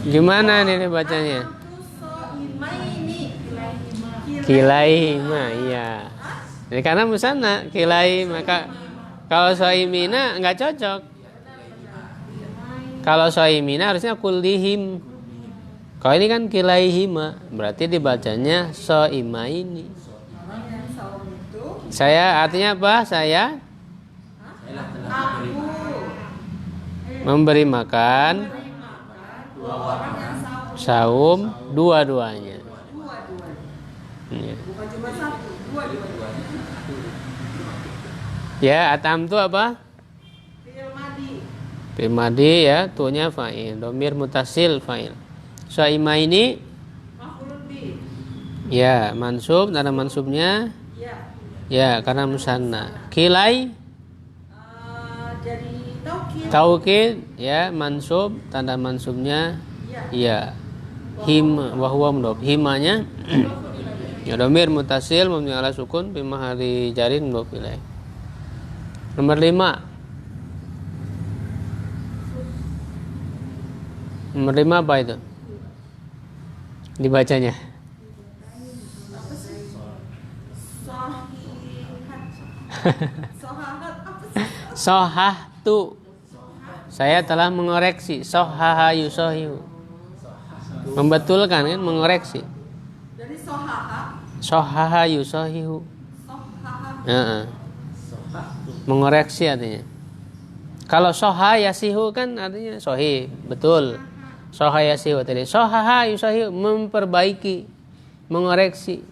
Gimana nih bacanya? An'amtu sho'imaini. Kilaihima, iya. Jadi karena musana kilai, maka kalau soimina nggak cocok. Kalau soimina harusnya kullihim. Kalau ini kan kilaihima, berarti dibacanya soimaini. Orang yang saum itu Saya artinya apa? Saya aku memberi makan dua orang yang saum. saum dua-duanya. Dua-duanya. Iya. Bukan cuma satu, dua-duanya. Ya, atam itu apa? Fi'il madi. Fi'il madi ya, tuanya fa'il, domir mutasil fa'il. Soimaini Maf'ulun bi. ya, mansub, tanda mansubnya Ya. ya karena musanna. Kilai Jadi taukid. taukid ya, mansub, tanda mansubnya ya. Him wa huwa mudhof. Himanya ya domir mutasil mabni ala sukun fi mahalli jarin mudhof ilaih. Nomor 5. Nomor 5 apa itu? Dibacanya. Apa sih? Sohahat apa sih? Sohahtu. Saya telah mengoreksi. Sohaha yusohihu. Membetulkan kan, mengoreksi. Dari sohaha. Sohaha yusohihu. Sohaha. Mengoreksi artinya. Kalau soha yasihu kan artinya sohi, betul. Soha yasihu tadi. Sohaha yusohihu, memperbaiki. mengoreksi.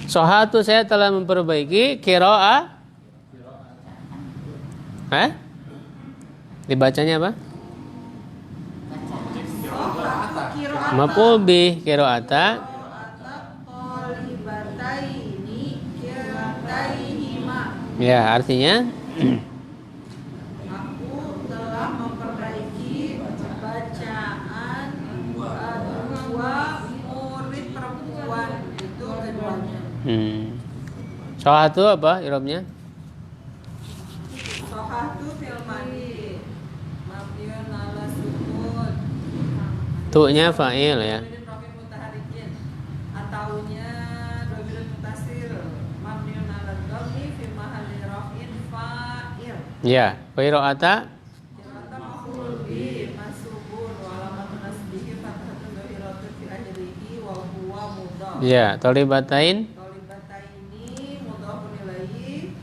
Sohatu saya telah memperbaiki kiroa. Dibacanya apa? Maf'ul bih kiroata. Ya, artinya aku telah memperbaiki bacaan dua murid perempuan itu keduanya. Sohatu apa irobnya? Sohatu fil madi mabniun ala sukun. Tu-nya fa'il ya. Ataunya dhamirul muttasil mabniun ala dhammi fi mahalli raf'in fa'il. Ya, qiraata Qira'atan maf'ul bi mansubun wa alamatun nasbihi fathatun dhahiratun fi akhirih wa huwa mudhaf. ya, thalibatain Talibataini mudhafun ilaihi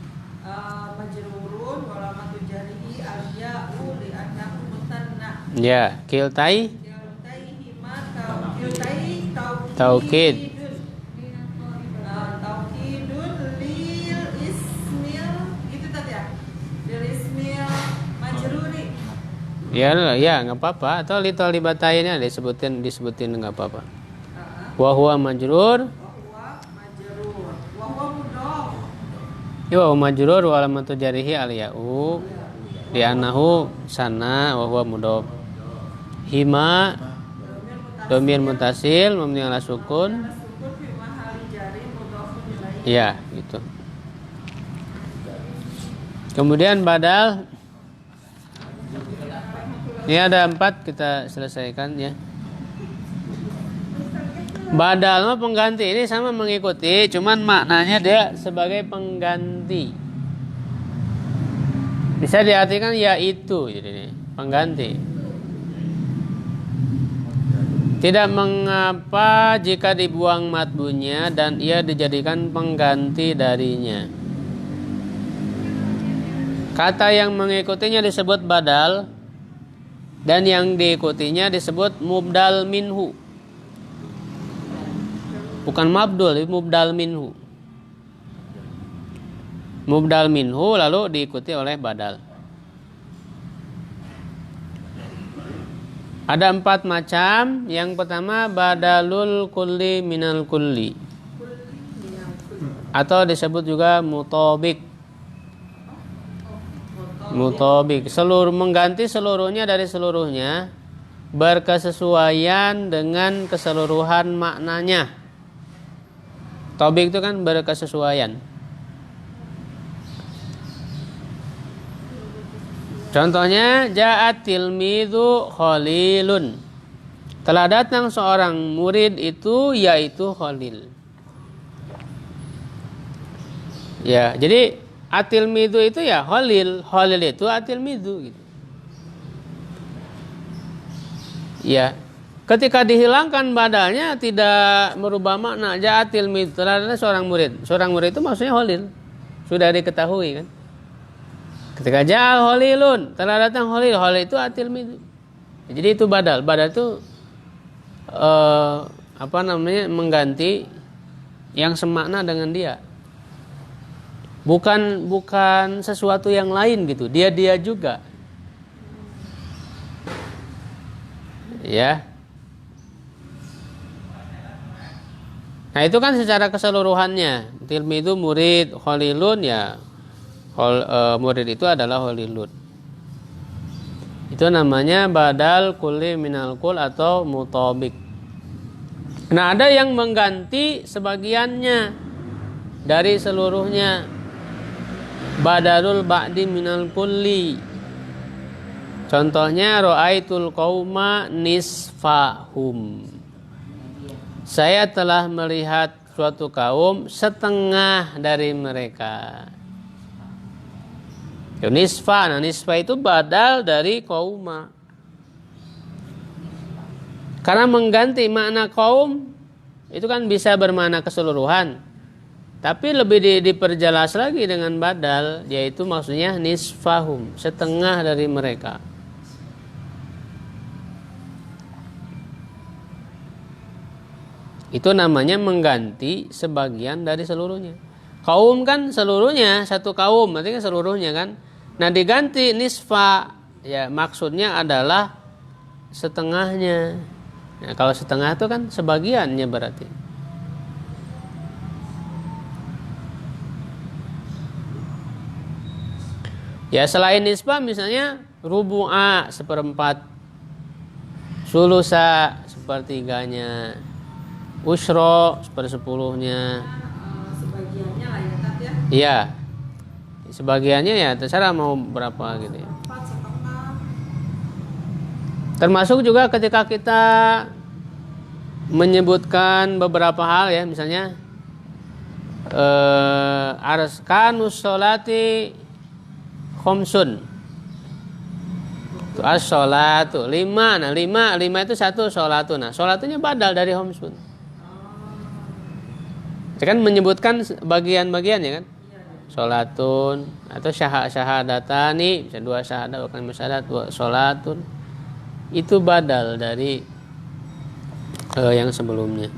majrurun wa alamatun jarihi al-ya'u li'annahu musanna. ya, kiltai Taukid. Taukid. Taukidun lil ismil itu tadi ya. Lil ismil majruri. ya nggak apa-apa, atau li talibatainnya disebutin nggak apa-apa. Wa huwa majrur, Wa majrur. Wa huwa mudhaf. ya wa majrur wa alamatu jarihi al ya'u di anahu sana wa huwa mudhaf. Hima dhamir mutasil mabni ala sukun. Sukun fi mahalli jari mudhafun ilaihi. Ya, gitu. Kemudian badal. Ini ada 4 kita selesaikan ya. Badal mah pengganti, ini sama mengikuti, cuman maknanya dia sebagai pengganti. Bisa diartikan yaitu, jadi ini pengganti. Tidak mengapa jika dibuang matbunya dan ia dijadikan pengganti darinya. Kata yang mengikutinya disebut badal dan yang diikutinya disebut mubdal minhu. Bukan mabdul, tapi mubdal minhu. Mubdal minhu lalu diikuti oleh badal. Ada 4 macam. Yang pertama badalul kulli minal kulli, atau disebut juga mutobik. Mutobik, mengganti seluruhnya dari seluruhnya, berkesesuaian dengan keseluruhan maknanya. Tobik itu kan berkesesuaian. Contohnya ja'at tilmidhu Khalilun. Telah datang seorang murid itu yaitu Khalil. Ya, jadi atilmidhu itu ya Khalil, Khalil itu atilmidhu gitu. Ya. Ketika dihilangkan badalnya tidak merubah makna. Ja'at tilmidhu, telah datang seorang murid. Seorang murid itu maksudnya Khalil. Sudah diketahui kan? Ketika ja'al Khalilun, telah datang Khalil, Khalil itu atilmidhu. Jadi itu badal. Badal itu mengganti yang semakna dengan dia. Bukan sesuatu yang lain gitu. Dia juga. Ya. Nah, itu kan secara keseluruhannya. Tilmidhu murid, Khalilun ya. Murid itu adalah Khalilun. Itu namanya badal kulli minal kul atau mutabik. Nah, ada yang mengganti sebagiannya dari seluruhnya. Badalul ba'di minal kulli. Contohnya ra'aitul qauma nisfahum. Saya telah melihat suatu kaum setengah dari mereka. Nisfa, nah nisfa itu badal dari qauma. Karena mengganti makna kaum itu kan bisa bermakna keseluruhan. Tapi lebih diperjelas lagi dengan badal, yaitu maksudnya nisfahum, setengah dari mereka. Itu namanya mengganti sebagian dari seluruhnya. Kaum kan seluruhnya, satu kaum, berarti kan seluruhnya kan. Nah diganti nisfa, ya maksudnya adalah setengahnya. Nah, kalau setengah itu kan sebagiannya berarti. Ya selain nisfa misalnya rubu'a seperempat, sulusa sepertiganya, usro sepersepuluhnya. Sebagiannya lah ya Tat ya. Iya, sebagiannya ya terserah mau berapa gitu ya. 4 setengah. Termasuk juga ketika kita menyebutkan beberapa hal ya, misalnya arskanus sholati khomsun, itu as-sholatu 5. Nah 5 itu satu sholatu. Nah sholatunya badal dari khomsun. Itu kan menyebutkan bagian-bagian ya kan. Sholatun atau syahadatani, bisa 2 syahadat, bukan syahadat, 2 sholatun. Itu badal dari yang sebelumnya.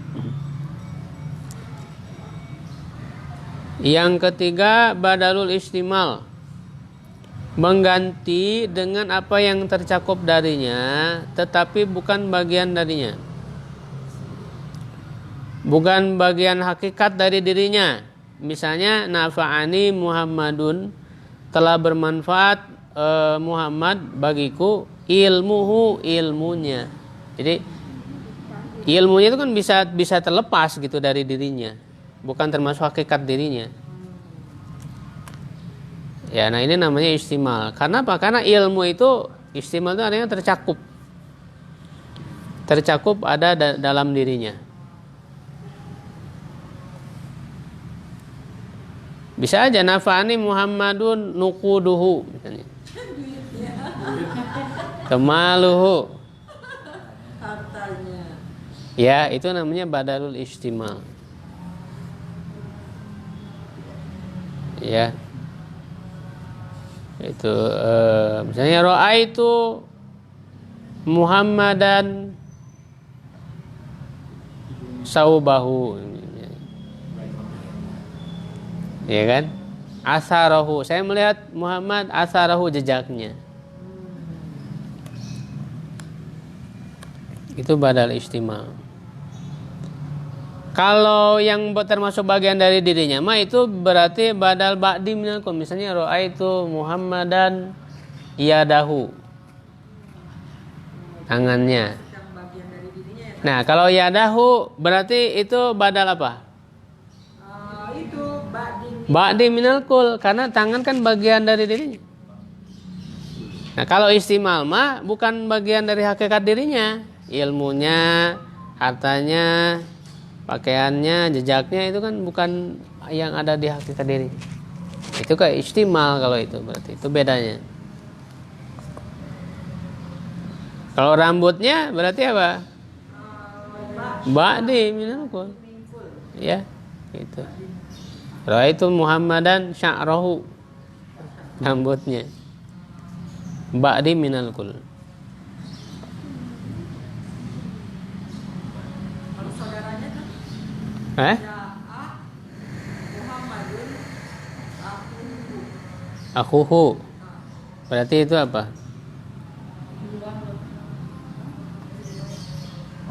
Yang ketiga badalul istimal, mengganti dengan apa yang tercakup darinya tetapi bukan bagian darinya, bukan bagian hakikat dari dirinya. Misalnya nafa'ani Muhammadun, telah bermanfaat Muhammad bagiku, ilmuhu, ilmunya. Jadi ilmunya itu kan bisa terlepas gitu dari dirinya, bukan termasuk hakikat dirinya. Ya, nah ini namanya istimal. Karena apa? Karena ilmu itu, istimal itu artinya tercakup. Tercakup ada dalam dirinya. Bisa aja nafa'ani Muhammadun nuquduhu misalnya. Kemaluhu. Hartanya. Ya, itu namanya badalul istimal. Ya. Itu misalnya ra'aitu Muhammadan saubahu, ya kan, asarahu, saya melihat Muhammad, asarahu, jejaknya. Itu badal istimal. Kalau yang termasuk bagian dari dirinya mah itu berarti badal ba'di minal qaul. Misalnya ra'aitu Muhammadan yadahu, tangannya. Yang bagian dari dirinya ya. Nah, kalau yadahu berarti itu badal apa? Itu Ba'di minal qaul, karena tangan kan bagian dari dirinya. Nah, kalau istimal mah bukan bagian dari hakikat dirinya, ilmunya, hartanya, pakaiannya, jejaknya itu kan bukan yang ada di hakikat diri. Itu kayak istimal kalau itu, berarti itu bedanya. Kalau rambutnya berarti apa? Ba'di minal qaul. Ya, gitu. Ra'aitu Muhammadan sya'rahu, rambutnya. Ba'di minal qaul. Kalau saudaranya kan Muhammadun Akhuhu. Berarti itu apa?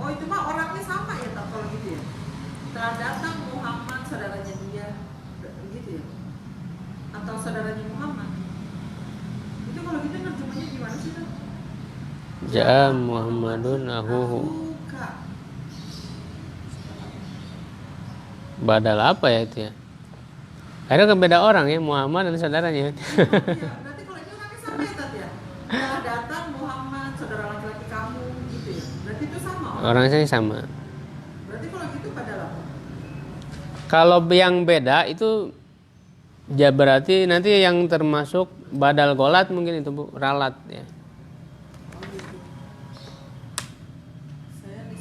Oh itu mah orangnya sama ya tak kalau gitu ya. Telah datang Muhammad saudaranya dia gitu ya. Atau saudaranya Muhammad. Itu kalau gitu terjemahnya gimana sih tuh? Ja'a Muhammadun akhuhu. Kak. Badal apa ya itu ya? Akhirnya kan beda orang ya, Muhammad dan saudaranya. Iya, berarti kalau itu orangnya sama ya Tat ya. Telah datang Muhammad saudara laki-laki kamu gitu ya. Berarti itu sama Orangnya sama. Berarti kalau gitu badal apa? Kalau yang beda itu ya berarti nanti yang termasuk badal golat mungkin itu Bu, ralat ya.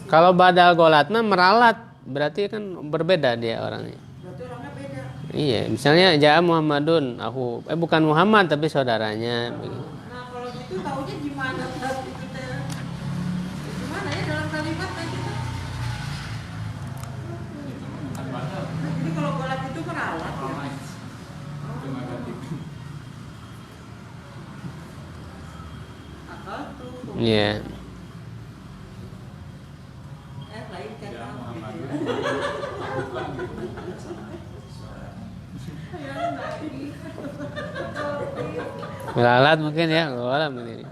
Kalau badal golat mah meralat, berarti kan berbeda dia orangnya. Berarti orangnya beda. Iya, misalnya Ja'a Muhammadun, aku bukan Muhammad tapi saudaranya begitu. Nah kalau gitu taunya gimana berarti kita? Gimana ya dalam kalimat kan kita? Ya. Lain kata. Ya Muhammad. Melalat mungkin ya, alam ini.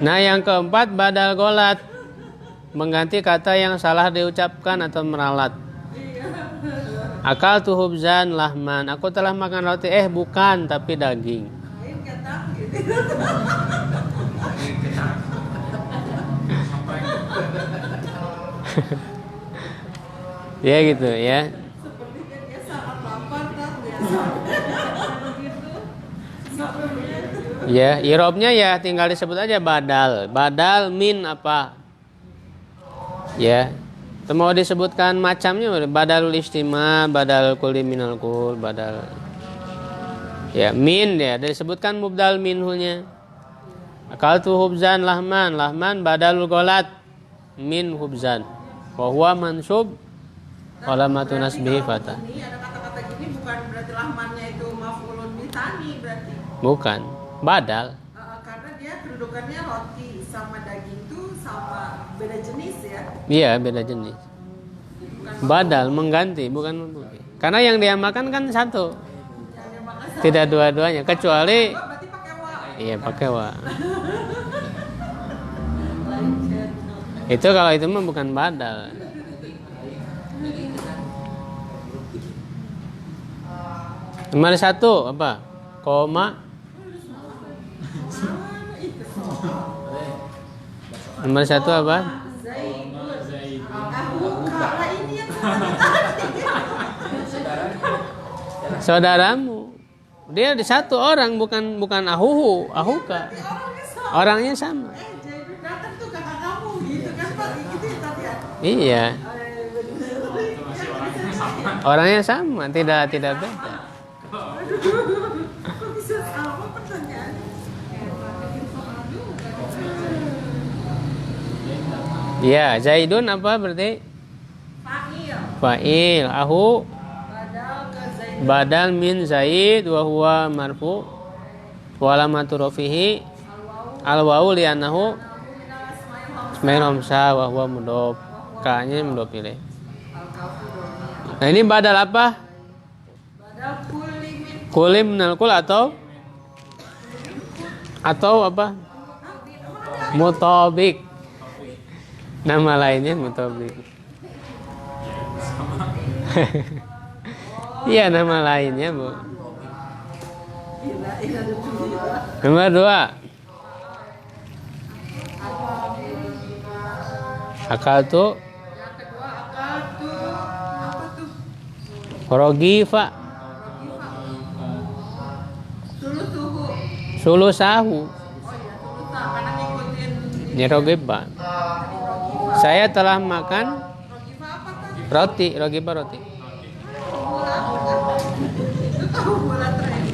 Nah, yang keempat badal golat, mengganti kata yang salah diucapkan atau meralat. Akal tu hubzan lahman, aku telah makan roti, bukan tapi daging. Lain kata gitu. Ya gitu ya. Sepertinya dia sangat lapar kan biasa. Begitu. Sepertinya. Ya, irobnya ya tinggal disebut aja badal. Badal min apa? Ya. Itu mau disebutkan macamnya, badalul istima, badal kulli minal kul, badal. Ya, min ya, disebutkan mubdal minhunya. Akal tu hubzan lahman, lahman badalul golat min hubzan. Wa huwa mansub alamatu nasbihi fata. Ini ada kata-kata gini bukan berarti lahmannya itu maf'ulun bitsani berarti. Bukan, badal. Karena dia kedudukannya roti sama daging tuh sama beda jenis ya. Iya, beda jenis. Badal mengganti, bukan. Karena yang dia makan kan satu. Yang dia makan sama Tidak dua-duanya, kecuali berarti pakai wa. iya pakai wa. Lain kata. Itu kalau itu mah bukan badal. Nomor satu apa? Koma. Nomor satu apa? Kalau ini yang tadi. Saudaramu. Dia di satu orang, bukan ahuhu, ahuka. Orangnya sama. Jadi datang tuh kakak kamu gitu kan Pak, gitu ya tadi ya. Iya, Itu masih orangnya sama. orangnya sama, tidak beda. Kok bisa sama pertanyaan? Iya, Zaidun apa berarti? Fa'il. Fa'il, ahu Badal ke Zaid. badal min Zaid wa huwa marfu wa alamatu rafihi al-wawu li'annahu ismail hamzah wa huwa mudhof. Ka-nya mudhof ilaih. Nah, ini badal apa? Badal kulli min Kulim minal kul atau apa? Mutobik. Nama lainnya mutobik. Iya, nama lainnya, Bu. Nomor 2. Akal tuh yang kedua akal tuh apa tuh? rogifa Dulu tuhu. sulusahu. Oh iya, dulu tak karena ngikutin Ini rogifa. Saya telah makan Rogifa apa tadi? roti, rogifa roti. Itu tahu bola tren.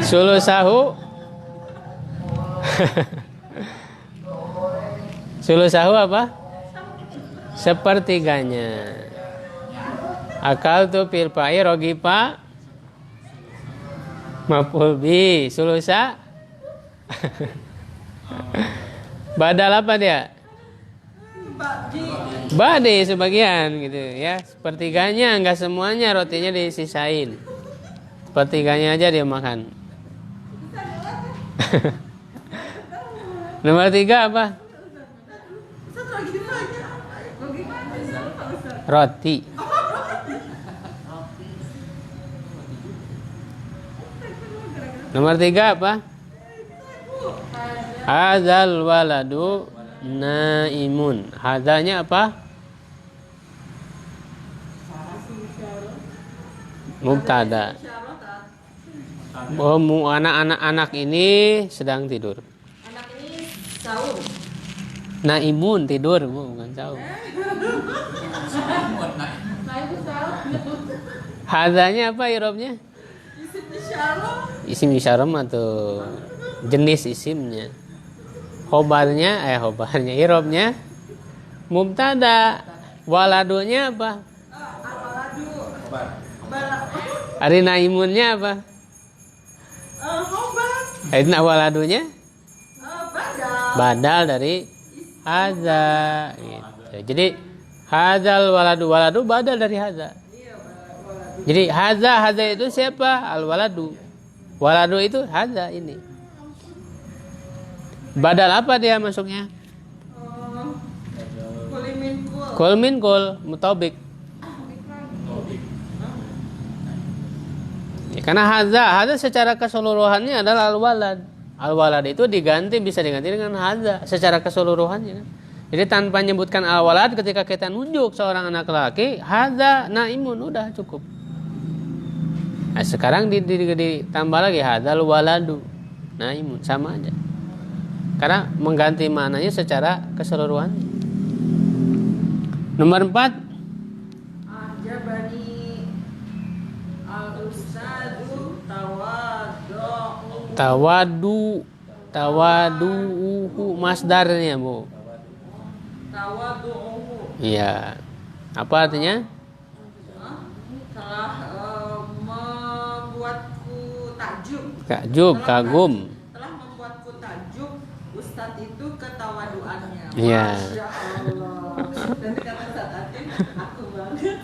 Sulusahu. Sulusahu apa? Sepertiganya. Akal tu fil fa'i rogifa maf'ul bi sulusa. Badal apa dia? Bakji. Bade sebagian gitu ya. Sepertiganya, enggak semuanya rotinya disisain. Sepertiganya aja dia makan. Nomor 3 apa? Satu lagi banyak. Rogifa. Roti. Nomor 3 apa? Hadzal waladu naimun. Hadzanya apa? Mubtada. Oh, anak-anak ini sedang tidur. Anak ini saum. Naimun tidur, Bu, bukan saum. Hadzanya apa irobnya? Isim isyarah. Isim isyarah atau jenis isimnya. Khobarnya irobnya mubtada. Waladunya apa? Alwaladu. Bala. Ari naimunnya apa? Hobat. Aina waladunya Badal. badal dari haza gitu. Jadi hazal waladu badal dari haza. Iya, waladu. Jadi haza itu siapa? Al waladu. Waladu itu haza ini. Badal apa dia masuknya? Kulimin kul. Kul min kul mutabik. Ya, karena haza secara keseluruhannya adalah al-walad. Al-walad itu bisa diganti dengan haza secara keseluruhannya. Jadi tanpa menyebutkan al-walad ketika kita nunjuk seorang anak laki, haza naimun udah cukup. Nah, sekarang ditambah lagi haza al-waladu naimun sama aja. Karena mengganti maknanya secara keseluruhannya. Nomor 4, Ajabani al-ustadu tawaduhu masdarnya, Bu. tawadu'uhu. Iya. Apa artinya? Telah membuatku takjub. Kagum. Telah membuatku takjub Ustadz itu ketawaduannya. Iya. Masya Allah. Dan kata Ustadz Atin, aku banget.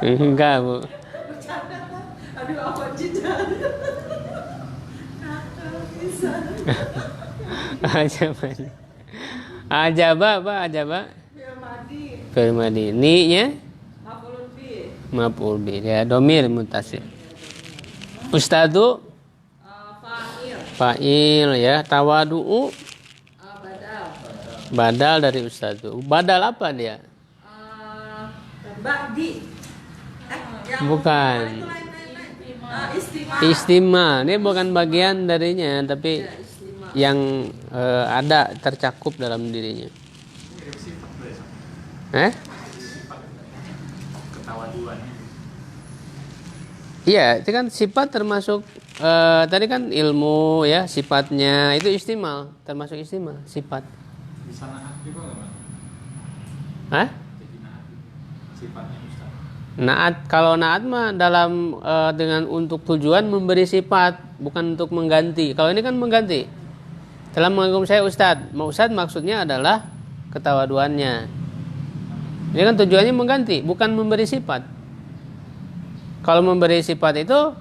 Enggak, Bu. Bercanda kan? Aduh, apa jidat. Nakal bisa. Ajaba apa ajaba? Firmadi. Firmadi. Ni-nya Maf'ulun bih. maf'ul bih. Ya, domir muttasil. Ustadu Fa'il. fa'il ya. Tawadu'u Badal. badal dari ustadu. Badal apa dia? Ba'di. Yang Bukan. itu lain. Istima. Istima. Ini bukan bagian darinya, tapi Ya, istima. yang ada tercakup dalam dirinya. Mirip sifat biasa. Sifat Ketawaduan. Iya, itu kan sifat termasuk tadi kan ilmu ya, sifatnya itu istimal, termasuk istimal, sifat. Bisa naat juga nggak, Mas? Hah? Jadi naat. Sifatnya Ustaz. Naat, kalau naat mah dalam dengan untuk tujuan memberi sifat, bukan untuk mengganti. Kalau ini kan mengganti. Dalam mengagum saya Ustadz, Ustadz maksudnya adalah ketawaduannya. Ini kan tujuannya mengganti, bukan memberi sifat. Kalau memberi sifat itu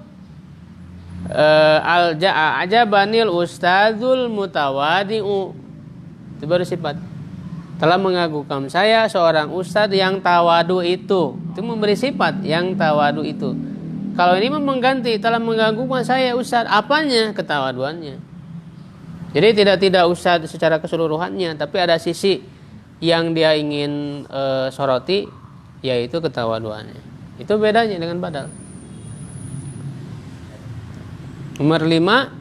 ajabanil ustadzul mutawadi'u, itu baru sifat. Telah mengagumkan saya seorang ustadz yang tawadu itu memberi sifat yang tawadu itu. Kalau ini mengganti, telah mengagumkan saya ustadz, apanya? Ketawaduannya. Jadi tidak ustadz secara keseluruhannya, tapi ada sisi yang dia ingin soroti, yaitu ketawaduannya. Itu bedanya dengan badal. Nomor 5,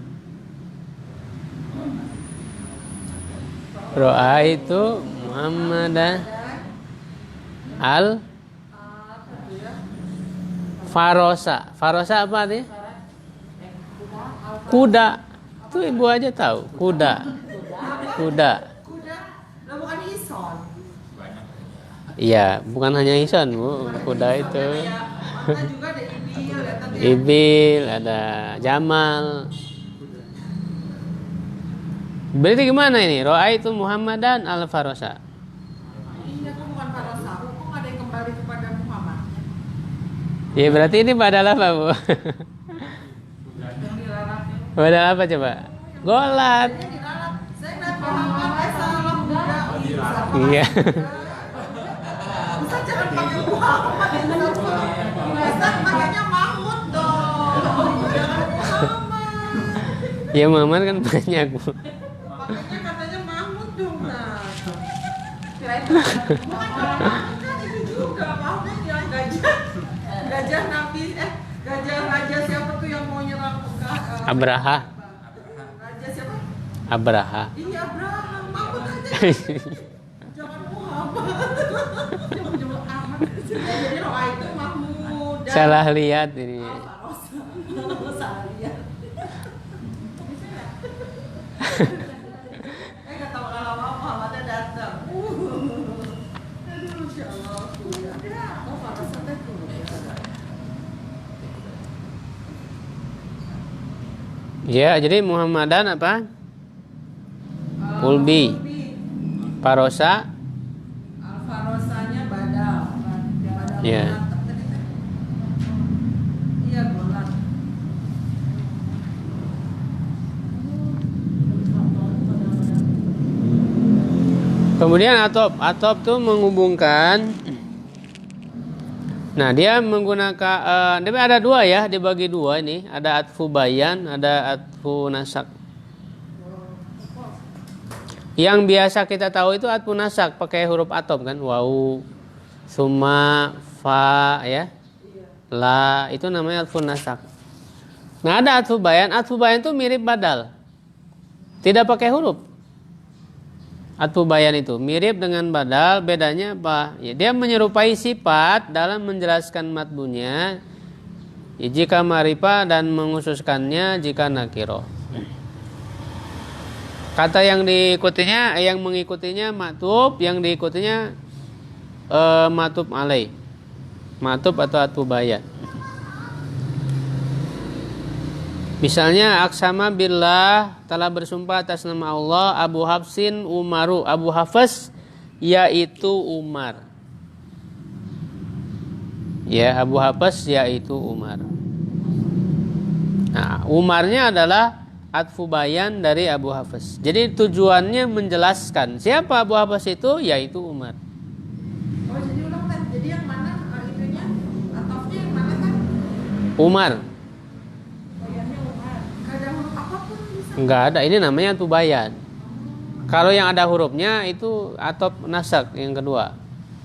ro'a itu Muhammadan al farosa. Farosa apa artinya? Kuda. Itu ibu aja tahu. Kuda. Kuda. Lah bukan ison. Iya, bukan hanya Ison, Bu. Kuda itu. Mata juga ada ibil, ya, tapi Ibil, ada Jamal. Berarti gimana ini? Ro'a itu Muhammadan al farosa. iya kan bukan farosa. Kok ada yang kembali kepada Muhammad? Ya berarti ini badal apa, Bu? Yang dilarang. Badal apa coba? Golat. Saya dilarang. Saya nggak paham salah muda. Iya. Ustaz jangan pakai Muhammad. Ustaz pakainya Mahmud dong. Jangan Muhammad. Ya Muhammad kan banyak, Bu. Pakainya katanya Mahmud dong, nah. Kirain bukan kalau Mahmud kan itu juga Mahmud yang gajah Nabi gajah raja siapa tuh yang mau nyerang Mekah? Abraha. Raja siapa? Abraha. Iya Abraham, Mahmud aja. Jangan Muhammad. Jauh-jauh amat. Jadi roa itu Mahmud. Salah lihat ini. Salah lihat. Kata lama Muhammadnya datang. Aduh, Masya Allah. Oh, parasatnya tuh. Ya, jadi Muhammadan apa? Pulbi. Parosa. Alfarosanya badal. Badal Ya. bulat, tadi teh. Iya bulat. Kemudian atop tuh menghubungkan. Nah, dia menggunakan dia ada dua ya, dibagi dua ini. Ada atfu bayan, ada atfu nasak. Yang biasa kita tahu itu atfu nasak pakai huruf atop kan, wau, summa, fa ya. La itu namanya atfu nasak. Nah, ada atfu bayan. Atfu bayan itu mirip badal. Tidak pakai huruf. Atfu bayan itu mirip dengan badal, bedanya apa? Ya, dia menyerupai sifat dalam menjelaskan matbunya ya, jika marifa dan menghususkannya jika nakiro. Kata yang diikutinya, yang mengikutinya matub, yang diikutinya matub alai. Matub atau atfu bayan. Misalnya aksama billah, telah bersumpah atas nama Allah, Abu Hafsin Umaru, Abu Hafs yaitu Umar. Ya, Abu Hafs yaitu Umar. Nah, Umarnya adalah atfu bayan dari Abu Hafs. Jadi tujuannya menjelaskan siapa Abu Hafs itu, yaitu Umar. Oh jadi ulang kan? Jadi yang mana itunya? Atofnya yang mana kan? Umar. Bayannya Umar. Gak ada huruf apapun bisa. Enggak ada, ini namanya atfu bayan. Kalau yang ada hurufnya itu atop nasak yang kedua.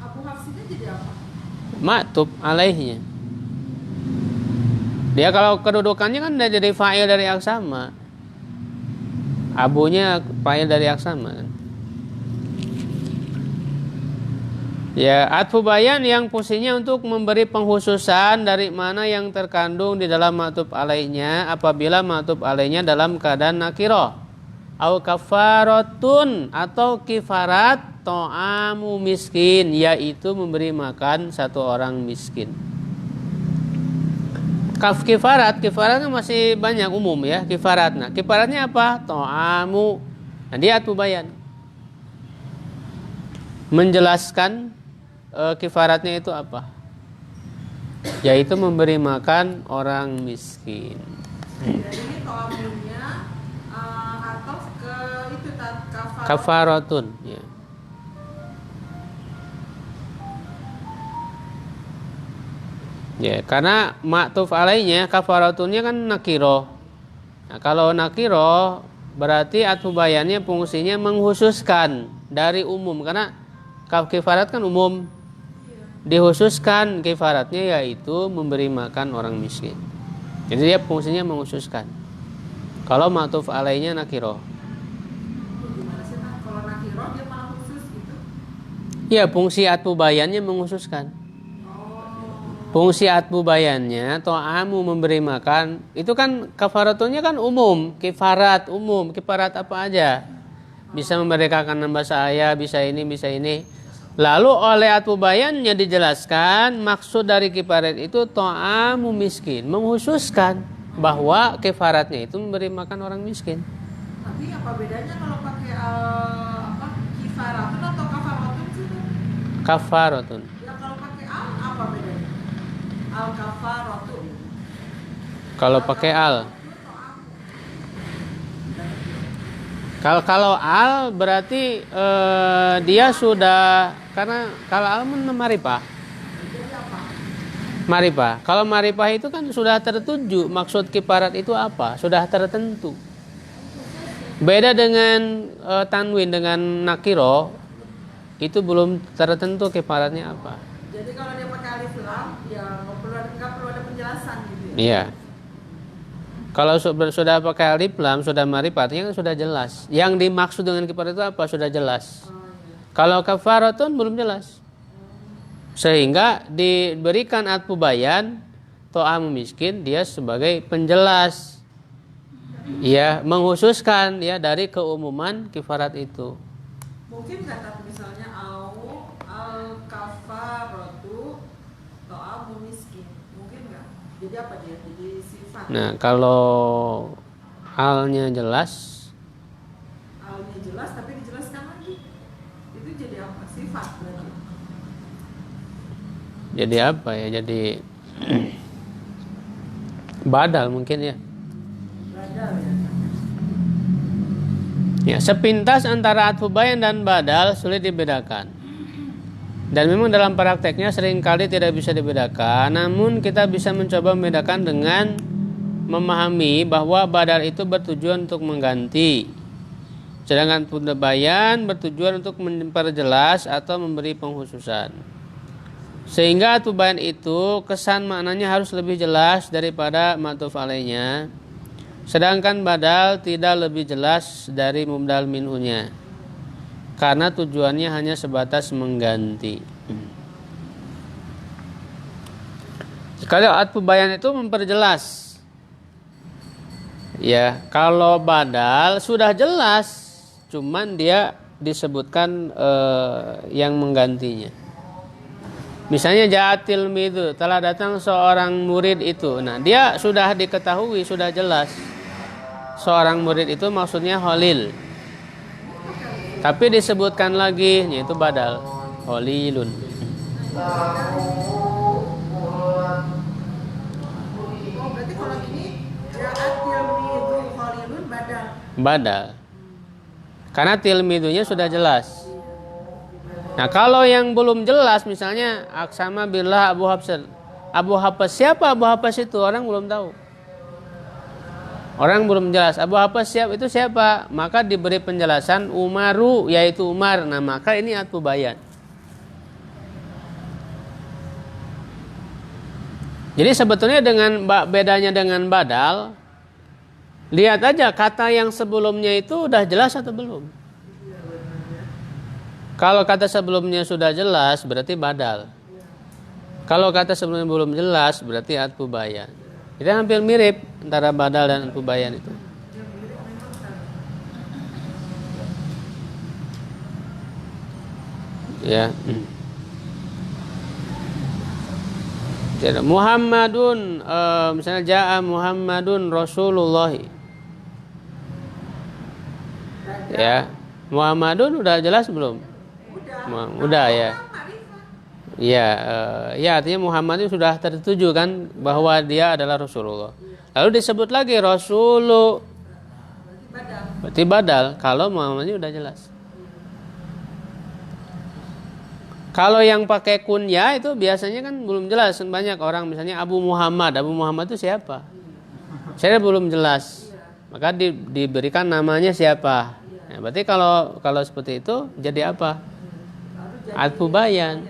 Abu Hafsnya jadi apa? Maktub alaihnya. Dia kalau kedudukannya kan jadi fa'il dari aksama. Abunya fa'il dari aksama kan. Ya, atfu bayan yang fungsinya untuk memberi penghususan dari mana yang terkandung di dalam maktub alaihnya apabila maktub alaihnya dalam keadaan nakiro. Au kafaratun atau kifarat to'amu miskin, yaitu memberi makan satu orang miskin. Kifaratnya masih banyak umum ya, kifarat. Nah, kifaratnya apa? To'amu. Nah, dia atfu bayan. Menjelaskan kifaratnya itu apa? Yaitu memberi makan orang miskin. Jadi to'amunya atof ke itu kafarat. Kafaratun ya. Ya, karena maktuf alaihnya kafaratunnya kan nakiro. Nah, kalau nakiro berarti atfu bayannya fungsinya menghususkan dari umum, karena kifarat kan umum. Dikhususkan kifaratnya yaitu memberi makan orang miskin. Jadi dia fungsinya menghususkan. Kalau maktuf alaihnya nakiro. Gimana sih Nak? Kalau nakiro dia malah khusus gitu. Ya, fungsi atfu bayannya menghususkan. Fungsi atfu bayannya to'amu memberi makan, itu kan kafaratunya kan umum, kifarat umum, kifarat apa aja. Bisa memerdekakan hamba saya, bisa ini, bisa ini. Lalu oleh atfu bayannya dijelaskan maksud dari kifarat itu to'amu miskin, menghususkan bahwa kifaratnya itu memberi makan orang miskin. Tapi apa bedanya kalau pakai kifaratun atau kafaratun sih? Kafaratun. Ya kalau pakai apa bedanya? Al kafaratun. Kalau pakai al. Kalau al berarti dia sudah, karena kalau al maripah. Maripah. Kalau maripah itu kan sudah tertuju maksud kifarat itu apa, sudah tertentu. Beda dengan tanwin dengan nakiro, itu belum tertentu kifaratnya apa. Jadi kalau dia pakai alif lam, ya nggak perlu ada penjelasan gitu. Iya. Kalau sudah pakai alif lam, sudah maripatnya kan sudah jelas. Yang dimaksud dengan kifarat itu apa sudah jelas. Kalau kafaratun belum jelas. Sehingga diberikan atfu bayan to'amu miskin, dia sebagai penjelas. Ya, menghususkan ya dari keumuman kifarat itu. Mungkin kata misalnya al kafaratu to'amu miskin, mungkin nggak? Jadi apa dia? Jadi sifat. Nah, kalau Halnya jelas. Halnya jelas tapi dijelaskan lagi. Itu jadi apa? Sifat berarti. Jadi apa ya? Jadi badal mungkin ya. Badal ya. Ya, sepintas antara atfu bayan dan badal sulit dibedakan. Dan memang dalam prakteknya seringkali tidak bisa dibedakan. Namun kita bisa mencoba membedakan dengan memahami bahwa badal itu bertujuan untuk mengganti, sedangkan atfu bayan bertujuan untuk memperjelas atau memberi pengkhususan. Sehingga atfu bayan itu kesan maknanya harus lebih jelas daripada ma'tuf alaihnya. Sedangkan badal tidak lebih jelas dari mubdal minhunya, karena tujuannya hanya sebatas mengganti. Kalau atfu bayan itu memperjelas. Ya, kalau badal sudah jelas, cuman dia disebutkan yang menggantinya. Misalnya ja'atil midu, telah datang seorang murid itu. Nah, dia sudah diketahui, sudah jelas. Seorang murid itu maksudnya Khalil. Tapi disebutkan lagi, yaitu badal. Khalilun. Oh, berarti kalau ini ja'at tilmidu Khalilun badal. Badal. Karena tilmidunya sudah jelas. Nah, kalau yang belum jelas misalnya aksama billah Abu Hafs. Abu Hafs siapa Abu Hafs itu? Orang belum tahu. Orang belum jelas. Abu Hafs itu siapa? Maka diberi penjelasan Umaru, yaitu Umar. Nah, maka ini atfu bayan. Jadi sebetulnya dengan bedanya dengan badal, lihat aja kata yang sebelumnya itu udah jelas atau belum. Kalau kata sebelumnya sudah jelas berarti badal. Kalau kata sebelumnya belum jelas berarti atfu bayan. Itu hampir mirip antara badal dan atfu bayan itu. Ya. Jadi Muhammadun, misalnya ja'a Muhammadun Rasulullah. Ya, Muhammadun udah jelas belum? Udah ya. Ya, ya artinya Muhammad itu sudah tertuju kan bahwa dia adalah Rasulullah. Lalu disebut lagi Rasulu, berarti badal. Kalau Muhammadnya udah jelas. Kalau yang pakai kunya itu biasanya kan belum jelas. Banyak orang misalnya Abu Muhammad. Abu Muhammad itu siapa? Saya belum jelas. Maka diberikan namanya siapa. Nah, berarti kalau seperti itu jadi apa? Atfu bayan.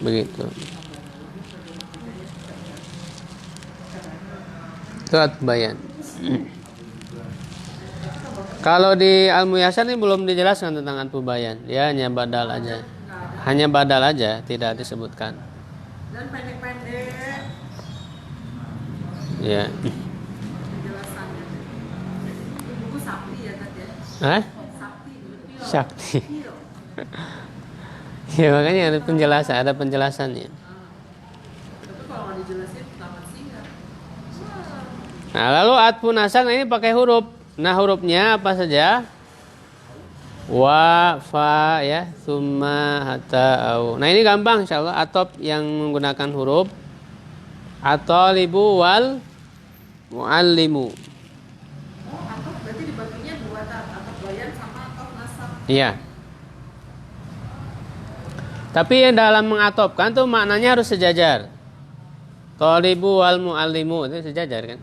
Begitu. Itu atfu bayan. Kalau di Al-Muyassar ini belum dijelaskan tentang atfu bayan. Ya hanya badal aja. Hanya badal aja, tidak disebutkan. Dan pendek-pendek Ya. penjelasannya. Itu buku Sakti ya tadi ya? Hah? Sakti. Sakti. Iya. Ya makanya ada penjelasannya. Tapi kalau nggak dijelasin tamat singkat. Nah, lalu atfu nasakh ini pakai huruf. Nah, hurufnya apa saja? Wa, fa, ya, summa, hatta, au. Nah, ini gampang insyaallah. Atop yang menggunakan huruf. At-talibu wal muallimu. Oh, atau berarti dibaginya dua atau bayan sama atau nasab. Iya. Tapi yang dalam mengatopkan tuh maknanya harus sejajar. Talibu wal muallimu itu sejajar kan?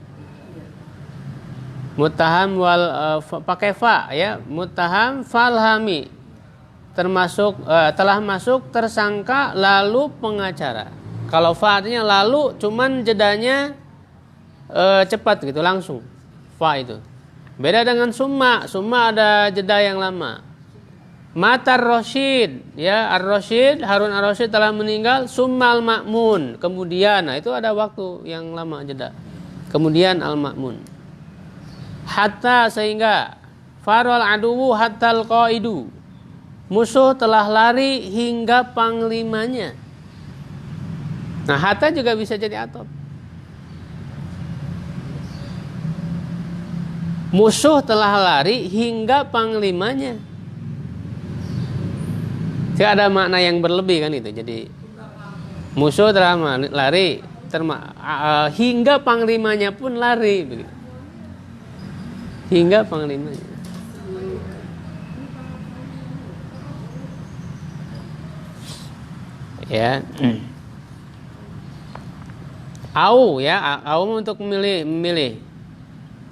Muttaham wal pakai fa ya, muttaham falhami termasuk telah masuk tersangka lalu pengacara. Kalau fa artinya lalu, cuman jedanya cepat gitu langsung. Fa itu. Beda dengan summa. Summa ada jeda yang lama. Matar Rasyid ya, Ar-Rasyid Harun Ar-Rasyid telah meninggal, summal ma'mun. Kemudian, nah itu ada waktu yang lama jeda. Kemudian al-ma'mun. Hatta sehingga farwal aduwu hatal qaidu. Musuh telah lari hingga panglimanya. Nah, hatta juga bisa jadi atop. Musuh telah lari hingga panglimanya. Tidak ada makna yang berlebih kan itu. Jadi musuh telah lari hingga panglimanya pun lari begitu. Hingga panglimanya. Ya. Au ya, au untuk memilih.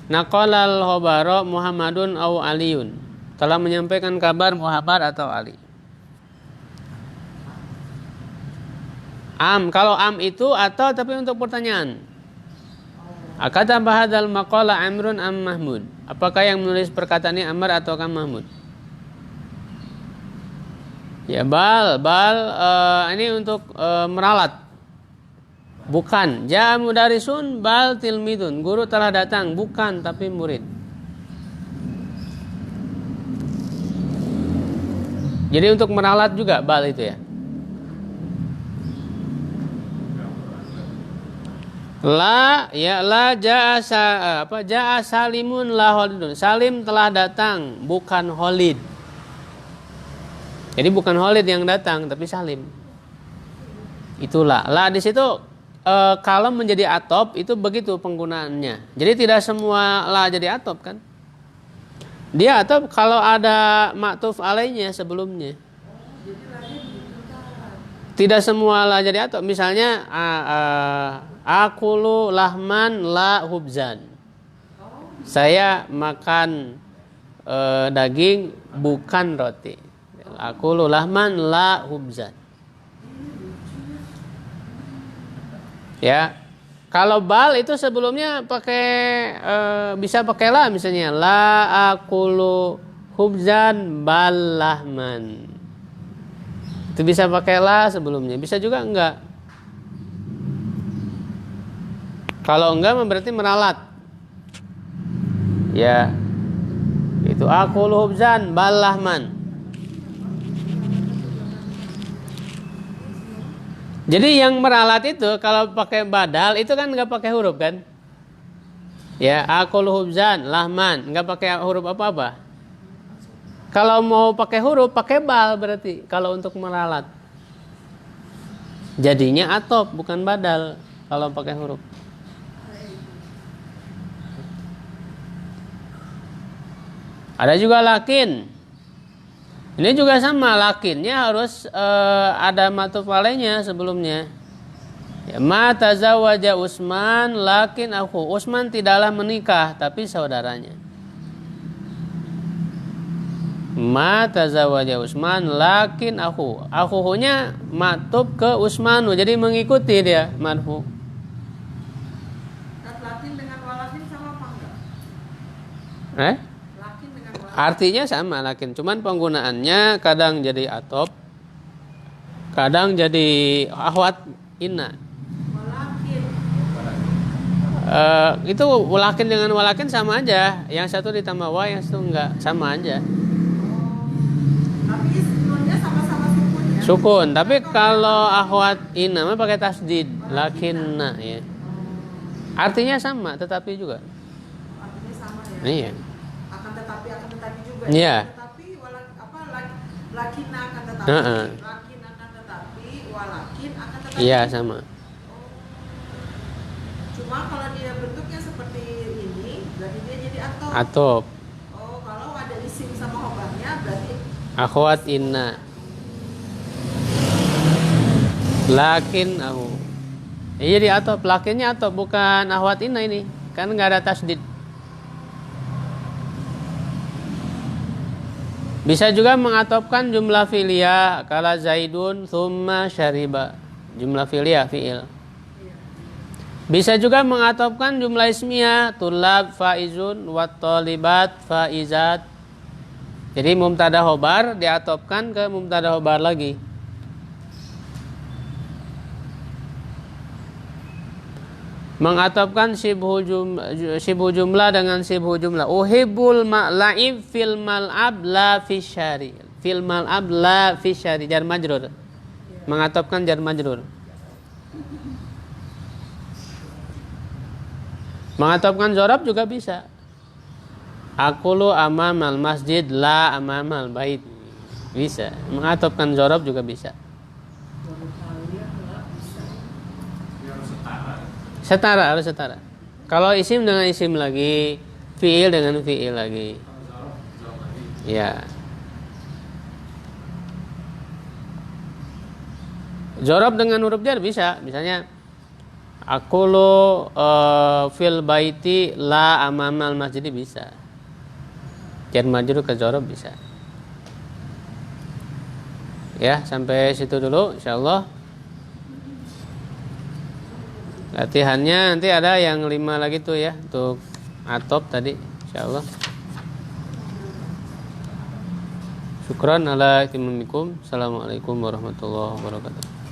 Naqalal khabara Muhammadun au Aliun. Telah menyampaikan kabar Muhammad atau Ali. Kalau itu atau tapi untuk pertanyaan. Kata bahadal maqala Amrun am Mahmud. Apakah yang menulis perkataan ini Amr atau Mahmud? Ya bal ini untuk meralat. Bukan. Ja'a mudarisun bal tilmidun. Guru telah datang, bukan tapi murid. Jadi untuk meralat juga bal itu ya. La ja'a Salimun la Khalidun. Salim telah datang, bukan Khalid. Jadi bukan Khalid yang datang tapi Salim. Itulah. La di situ kalau menjadi atop itu begitu penggunaannya. Jadi tidak semua la jadi atop kan? Dia atop kalau ada ma'tuf alainya sebelumnya. Tidak semua la jadi atop. Misalnya akulu lahman la hubzan. Saya makan daging bukan roti. Akulu lahman la hubzan. Ya, kalau bal itu sebelumnya pakai bisa pakai la misalnya la akulu hubzan bal lahman. Itu bisa pakai la sebelumnya, bisa juga enggak. Kalau enggak berarti meralat. Ya, itu akulu hubzan bal lahman. Jadi yang meralat itu kalau pakai badal itu kan nggak pakai huruf kan? Ya, akul hubzan, lahman, nggak pakai huruf apa-apa. Kalau mau pakai huruf, pakai bal berarti kalau untuk meralat. Jadinya atop bukan badal kalau pakai huruf. Ada juga lakin. Ini juga sama, lakinnya harus ada matuf alainya sebelumnya. Ya, ma tazawaja Utsman lakin aku. Utsman tidaklah menikah tapi saudaranya. Ma tazawaja Utsman lakin aku. Akhunya matuf ke Utsmanu, jadi mengikuti dia marfu. Lakin dengan walakin sama apa enggak? Lakin dengan walakin. Artinya sama lakin, cuman penggunaannya kadang jadi atop, kadang jadi ahwat inna. Itu walakin dengan walakin sama aja, yang satu ditambah wa, yang satu enggak, sama aja. Tapi sebelumnya sama-sama sukun ya. Sukun, tapi kalau ahwat inna mah pakai tasdid, lakinna ya. Artinya sama, tetapi juga. Artinya sama ya. Iya. Akan tetapi juga. Iya. Tetapi lakin akan tetapi. Lakin akan tetapi, walakin akan tetapi. Iya, sama. Cuma kalau dia bentuknya seperti ini, berarti dia jadi atop. Atop. Oh, kalau ada isim sama khobarnya berarti Akhwat inna. Lakin aku. Jadi atop, lakinnya atop, bukan ahwat inna ini. Kan nggak ada tasdid. Bisa juga mengatopkan jumlah filia, kala Zaidun thumma syariba. Jumlah filia fiil. Bisa juga mengatopkan jumlah ismiyah, tulab faizun wat talibat faizat. Jadi mubtada khobar diatopkan ke mubtada khobar lagi. Mengatopkan sibhu jumlah dengan sibhu jumlah. Uhibbul ma'laib fil mal'ab la fisyari. Fil mal'ab la fisyari. Jar majrur. Mengatopkan jar majrur. Mengatopkan zorob juga bisa. Akulu amamal masjid la amamal bait. Bisa. Mengatopkan zorob juga bisa. Baru kalian nggak bisa. Dia harus setara. Setara, harus setara. Kalau isim dengan isim lagi, fiil dengan fiil lagi. Kalau jawab lagi. Ya. Zorob dengan huruf jar bisa. Misalnya akulu fil baiti la amamal masjid bisa. Jar majrur ke zorob bisa. Ya, sampai situ dulu insyaallah. Latihannya nanti ada yang 5 lagi tuh ya, untuk atop tadi insyaallah. Syukran ala iktimamikum. Assalamualaikum warahmatullahi wabarakatuh.